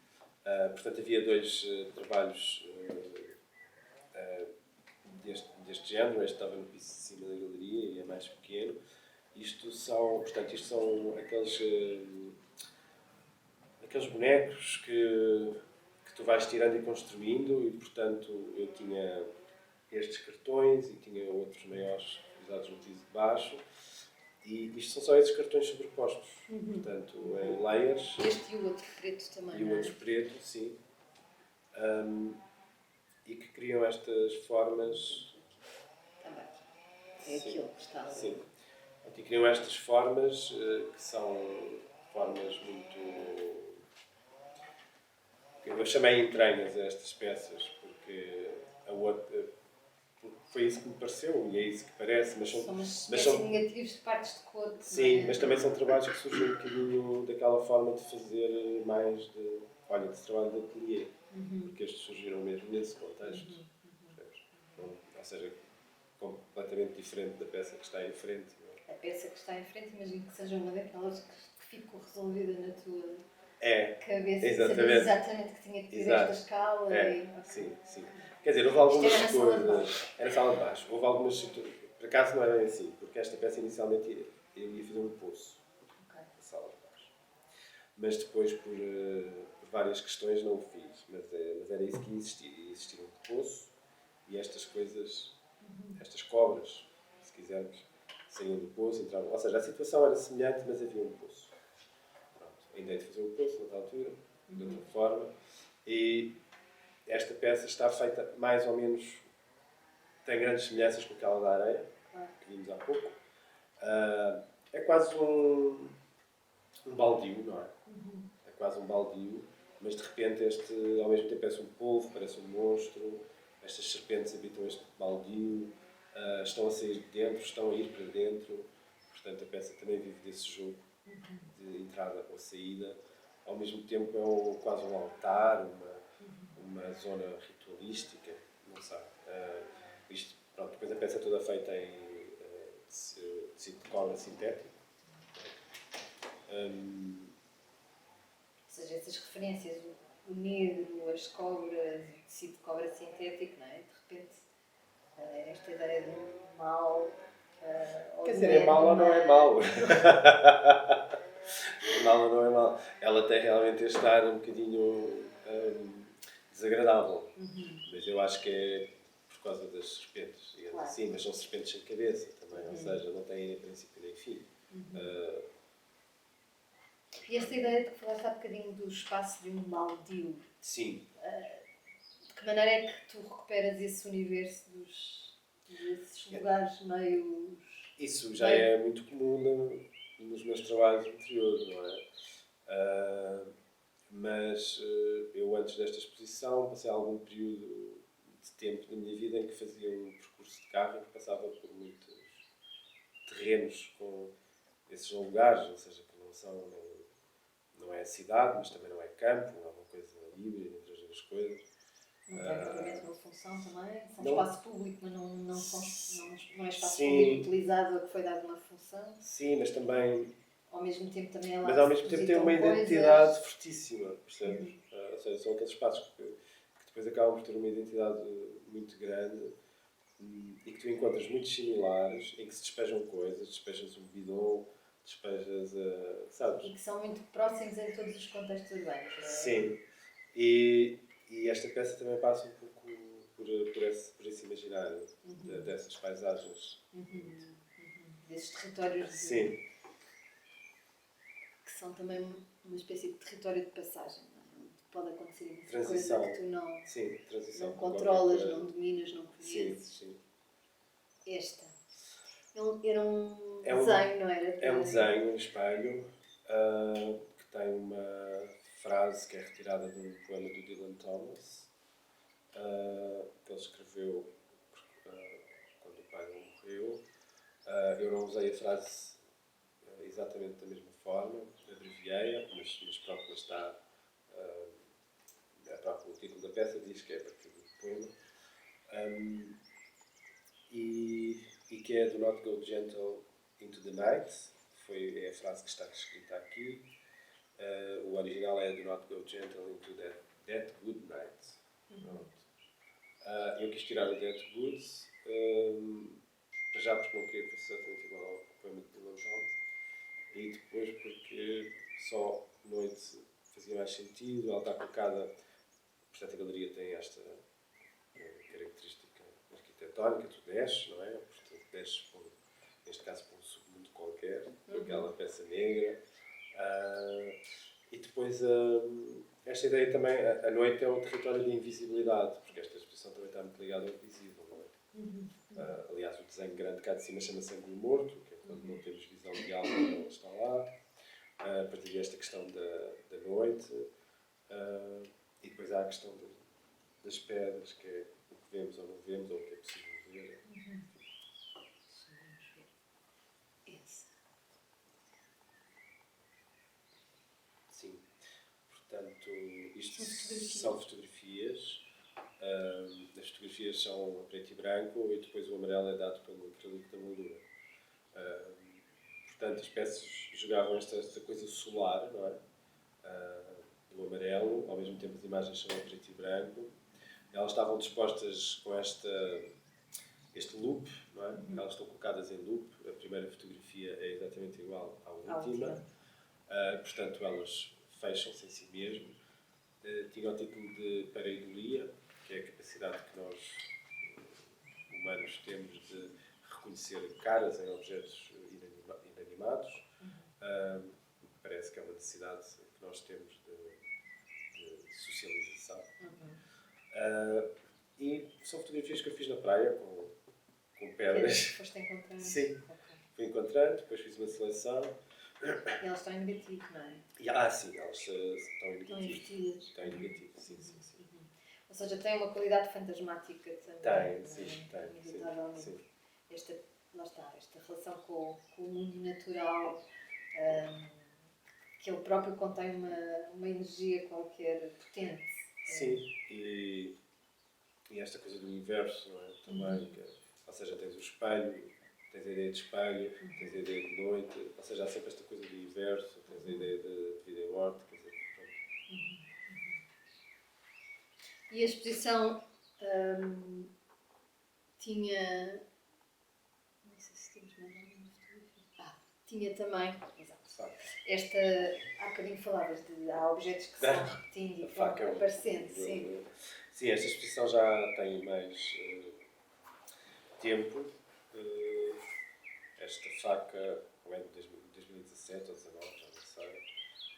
Portanto, havia dois trabalhos deste género. Este estava no piso de cima da galeria e é mais pequeno. Isto são aqueles bonecos que tu vais tirando e construindo, e portanto eu tinha estes cartões e tinha outros maiores usados no piso de baixo, e isto são só esses cartões sobrepostos, portanto em layers. Este e o outro preto também. E o outro preto, sim. E que criam estas formas. Também. É Sim, aquilo que está ali. sim. E criam estas formas que são formas muito. Eu chamei entranhas a estas peças, porque a outra. Foi isso que me pareceu e é isso que parece. Mas são negativos de partes de corpo. Sim, mas também são trabalhos que surgem um bocadinho daquela forma de fazer mais desse trabalho de ateliê. Porque estes surgiram mesmo nesse contexto. Ou seja, completamente diferente da peça que está em frente. A peça que está em frente, imagino que seja uma daquelas que ficou resolvida na tua cabeça. Exatamente. Sabia exatamente que tinha que ter esta escala. Sim. Quer dizer, houve algumas coisas. Era a sala de baixo. Houve algumas situações. Por acaso não era bem assim, porque esta peça inicialmente eu ia fazer um poço na sala de baixo. Mas depois, por várias questões, não o fiz. Mas era isso que existia. Ia existir um poço e estas coisas, estas cobras, se quisermos, saíam do poço, entravam. Ou seja, a situação era semelhante, mas havia um poço. Pronto. Ainda hei de fazer o poço, noutra altura, de outra forma. E esta peça está feita mais ou menos. Tem grandes semelhanças com aquela da areia, que vimos há pouco. É quase um baldio, não é? É quase um baldio, mas de repente ao mesmo tempo parece um polvo, parece um monstro. Estas serpentes habitam este baldio, estão a sair de dentro, estão a ir para dentro. Portanto, a peça também vive desse jogo de entrada ou saída. Ao mesmo tempo é quase um altar, uma zona ritualística, não sei. Depois a peça é toda feita em tecido de cobre sintético. Ou seja, essas referências, o negro, as cobras, o tecido de cobre sintético, não é? De repente, esta ideia de um mal. Quer dizer, é mau ou não é mau? Mal ou não é mau? Ela tem realmente este ar um bocadinho desagradável. Mas eu acho que é por causa das serpentes, digamos assim, mas são serpentes sem cabeça também, ou seja, não têm nem princípio nem fim. E esta ideia de que falaste há bocadinho do espaço de um baldio. Sim. De que maneira é que tu recuperas esse universo desses lugares meio... Isso já é muito comum nos meus trabalhos anteriores, não é? Mas eu, antes desta exposição, passei algum período de tempo da minha vida em que fazia um percurso de carro em que passava por muitos terrenos com esses lugares, ou seja, que não é cidade, mas também não é campo, é uma coisa híbrida entre as duas coisas. Não tem propriamente uma função também, são espaço público, mas não é espaço público utilizado a que foi dada uma função. Sim, mas também ao mesmo tempo também ela Mas ao mesmo tempo tem uma identidade fortíssima, percebes? Ou seja, são aqueles espaços que depois acabam por ter uma identidade muito grande e que tu encontras muito similares, em que se despejam coisas, despejas um bidon, despejas, sabes? E que são muito próximos em todos os contextos urbanos, não é? Sim. E esta peça também passa um pouco por esse imaginário dessas paisagens. Desses territórios Sim. que são também uma espécie de território de passagem, não é? Onde pode acontecer muita Transição. coisa que tu não, Sim, transição. não controlas, não dominas, não conheces. Sim. Esta. Era um É um desenho, não era? É um desenho, um espelho, que tem uma frase que é retirada de um poema do Dylan Thomas, que ele escreveu quando o pai dele morreu. Eu não usei a frase exatamente da mesma forma, abreviei-a, mas pronto, mas está. O título da peça diz que é a partir do poema. E que é Do Not Go Gentle into the Night, é a frase que está escrita aqui. O original é Do Not Go Gentle into that Good Night. Eu quis tirar o That Good, já porque não queria que fosse exatamente igual ao poema de Dylan Thomas, e depois porque só noite fazia mais sentido. Ela está colocada, portanto a galeria tem esta característica arquitetónica, tu desces, não é? Portanto desces, neste caso, para um submundo qualquer, com aquela peça negra. E depois esta ideia também, a noite é um território de invisibilidade, porque esta exposição também está muito ligada ao visível, não é? Aliás, o desenho grande cá de cima chama-se ângulo morto, que é quando não temos visão de algo quando ela está lá. A partir desta questão da noite. E depois há a questão das pedras, que é o que vemos ou não vemos, ou o que é possível ver. Sim. Portanto, isto são fotografias. As fotografias são a preto e branco e depois o amarelo é dado pelo acrílico da moldura. Portanto, as peças jogavam esta coisa solar, não é? Do amarelo, ao mesmo tempo as imagens são a preto e branco. Elas estavam dispostas com este loop, não é? Elas estão colocadas em loop. A primeira fotografia é exatamente igual à última. Portanto, elas fecham-se em si mesmo. Tinha o título de pareidolia, que é a capacidade que nós, humanos, temos de reconhecer caras em objetos inanimados. Parece que é uma necessidade que nós temos de socialização. E são fotografias que eu fiz na praia com pedras. Foste encontrando? Sim. Fui encontrando, depois fiz uma seleção. E elas estão em negativo, não é? Sim, elas estão em negativo. Estão invertidas. Estão em negativo, sim. Ou seja, tem uma qualidade fantasmática também. Tem. Sim. Lá está, esta relação com o mundo natural, que ele próprio contém uma energia qualquer potente. Sim, e esta coisa do universo, não é? Também, ou seja, tens o espelho, tens a ideia de espelho, tens a ideia de noite, ou seja, há sempre esta coisa do universo, tens a ideia de vida e morte, quer dizer, pronto. E a exposição tinha... Não sei se temos mais alguma fotografia. Tinha também... Exato. Esta... Há bocadinho falavas de... Há objetos que são repetindo e vão aparecendo, sim. Sim, esta exposição já tem mais tempo. Esta faca é de 2017 ou 2019, já não sei.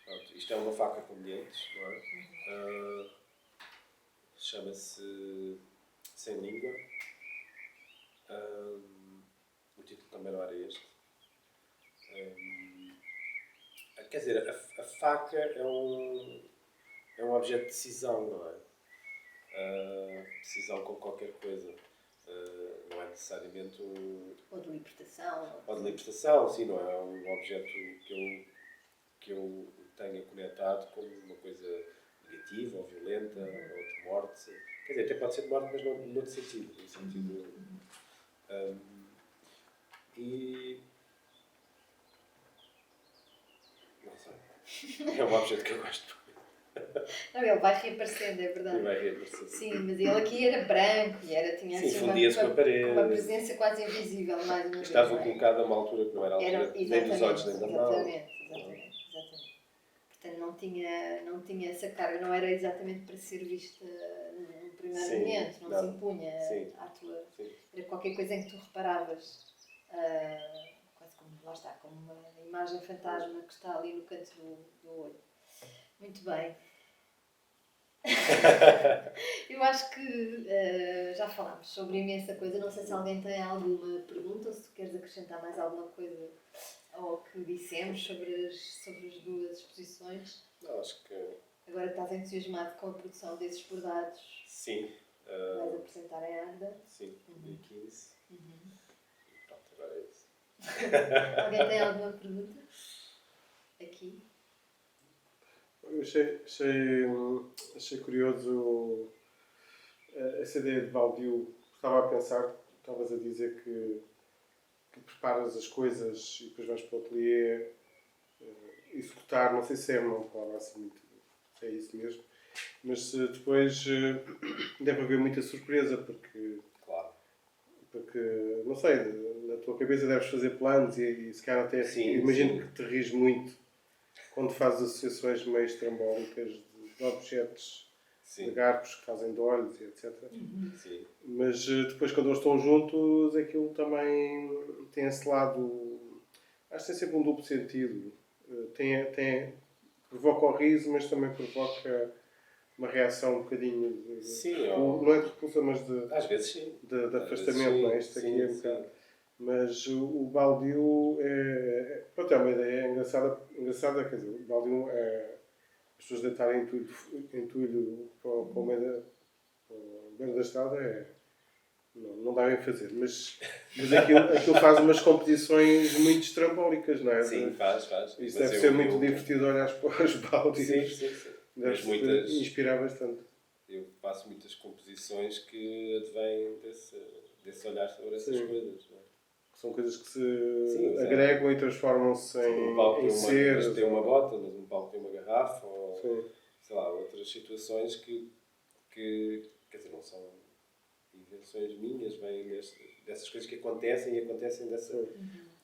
Pronto, isto é uma faca com dentes, não é? Chama-se Sem Língua. O título também não era este. Quer dizer, a faca é um objeto de decisão, não é? Decisão com qualquer coisa. Não é necessariamente Ou de libertação. Ou de libertação, sim, não é um objeto que eu tenha conectado com uma coisa negativa ou violenta ou de morte. Quer dizer, até pode ser de morte, mas não no outro sentido. No sentido É um objeto que eu gosto. Não, ele vai reaparecendo, é verdade. E vai reaparecer. Sim, mas ele aqui era branco e tinha Sim, assim fundia-se com a parede. uma presença quase invisível, mais uma vez. Estava não é? colocado a uma altura que não era a altura nem dos olhos nem da mão. Exatamente. Portanto, não tinha essa carga, não era exatamente para ser vista num primeiro momento, não se impunha à tua... Sim. Era qualquer coisa em que tu reparavas, quase como, lá está, como uma imagem fantasma que está ali no canto do olho. Muito bem. Eu acho que já falámos sobre imensa coisa. Não sei se alguém tem alguma pergunta ou se tu queres acrescentar mais alguma coisa ao que dissemos sobre as duas exposições. Não, acho que... Agora estás entusiasmado com a produção desses bordados. Sim. Vais apresentar em Agda. Sim, dia 15. Pronto, agora é isso. Alguém tem alguma pergunta? Aqui? Eu achei curioso essa ideia de baldio. Estava a pensar, estavas a dizer que preparas as coisas e depois vais para o ateliê executar, não sei se é uma palavra assim muito, se é isso mesmo, mas depois deve haver muita surpresa Claro. porque, não sei, na tua cabeça deves fazer planos e se calhar até imagino que te rires muito quando fazes associações meio estrambólicas de objetos, de garpos que fazem de olhos e etc. Sim. Mas depois, quando eles estão juntos, aquilo também tem esse lado. Acho que tem sempre um duplo sentido. Provoca o riso, mas também provoca uma reação um bocadinho. Não é de repulsa, mas de. Às vezes sim. De afastamento, não é? Isto aqui é um bocado. Mas o baldio pronto, é uma ideia engraçada, quer dizer, o baldio é as pessoas deitarem entulho para o meio da estrada não devem fazer, mas aquilo faz umas composições muito estrambólicas, não é? Sim, faz. Isso deve ser muito divertido olhar para os baldios. Sim. Deve inspirar bastante. Eu faço muitas composições que advêm desse olhar sobre essas coisas, não é? São coisas que se agregam e transformam-se em seres. Tem uma bota, mas um palco tem uma garrafa, ou sei lá, outras situações que quer dizer, não são invenções minhas, vêm dessas coisas que acontecem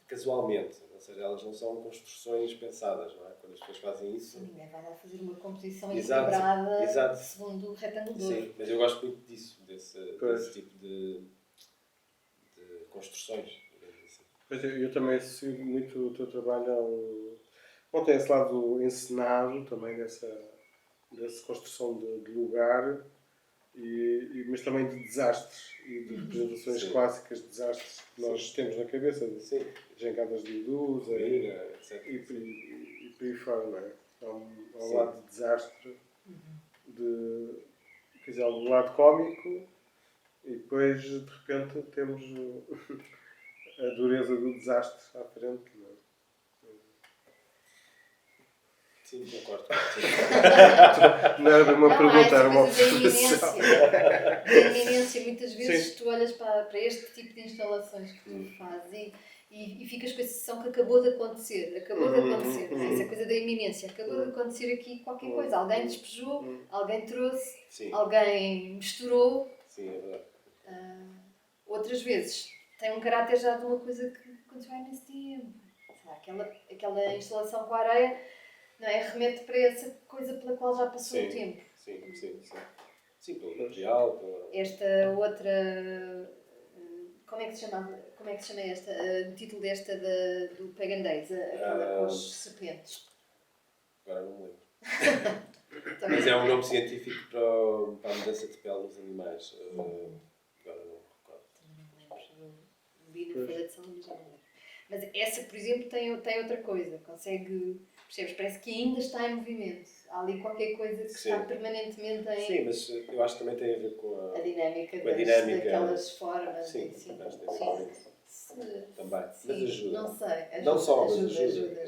casualmente. Ou seja, elas não são construções pensadas, não é? Quando as pessoas fazem isso... Ninguém vai lá fazer uma composição equilibrada segundo o retângulo. Sim, mas eu gosto muito disso, desse tipo de construções. Pois eu também associo muito o teu trabalho Bom, tem esse lado encenado também dessa construção de lugar, mas também de desastres e de representações clássicas de desastres que nós temos na cabeça, de jangadas de Medusa e por aí fora, não é? Há um lado de desastre, quer dizer, há um lado cómico e depois de repente temos a dureza do desastre à frente, não é? Sim, concordo. Não era uma pergunta, era uma observação. Da iminência, muitas vezes tu olhas para este tipo de instalações que tu fazes e ficas com a sensação que acabou de acontecer. Essa coisa da iminência. Acabou de acontecer aqui qualquer coisa. Alguém despejou, alguém trouxe, alguém misturou. Sim, é verdade. Outras vezes tem um caráter já de uma coisa que aconteceu há imenso tempo. Aquela instalação com a areia, não é? Remete para essa coisa pela qual já passou o tempo. Sim, pelo material. Esta outra... Como é que se chama esta? O título desta do Pagan Days, aquela com os serpentes. Agora não me lembro. Mas é um nome científico para a mudança de pele nos animais. Agora não me recordo. Também não me lembro. Vi na Folha de São Luís, já não lembro. Mas essa, por exemplo, tem outra coisa. Consegue... Percebes? Parece que ainda está em movimento. Há ali qualquer coisa que está permanentemente em... Sim, mas eu acho que também tem a ver com a dinâmica daquelas formas. Sim, sim. Também. Sim, mas ajuda. Não sei. Ajuda, não só, mas ajuda.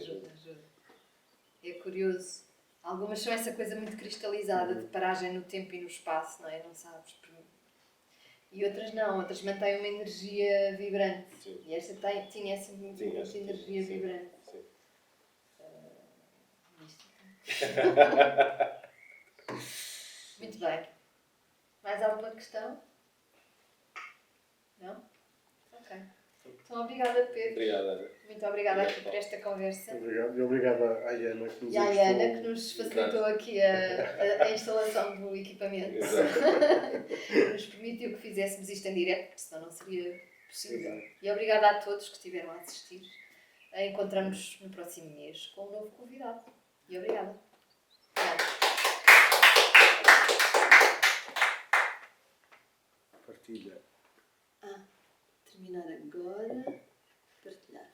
É curioso. Algumas são essa coisa muito cristalizada de paragem no tempo e no espaço, não é? Não sabes. E outras não. Outras mantêm uma energia vibrante. Sim. E esta tinha essa muita energia vibrante. Sim. Mística. Muito bem. Mais alguma questão? Não? Ok. Então, obrigada, Pedro. Obrigado, Ana. Muito obrigada aqui Obrigado. por esta conversa. Obrigado. E obrigado à Ana que nos E à emprestou- Ana, que nos facilitou aqui a instalação do equipamento. Exato. Nos permitiu que fizéssemos isto em direto, porque senão não seria possível. Exato. E obrigada a todos que estiveram a assistir. Encontramos-nos no próximo mês com um novo convidado. E obrigada. Obrigada. Partilha. Terminar agora. Partilhar.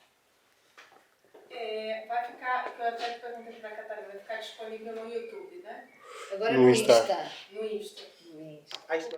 Vai ficar, que eu até te perguntei para a Catarina, vai ficar disponível no YouTube, né? Agora No no Insta. Insta. No Insta. No Insta.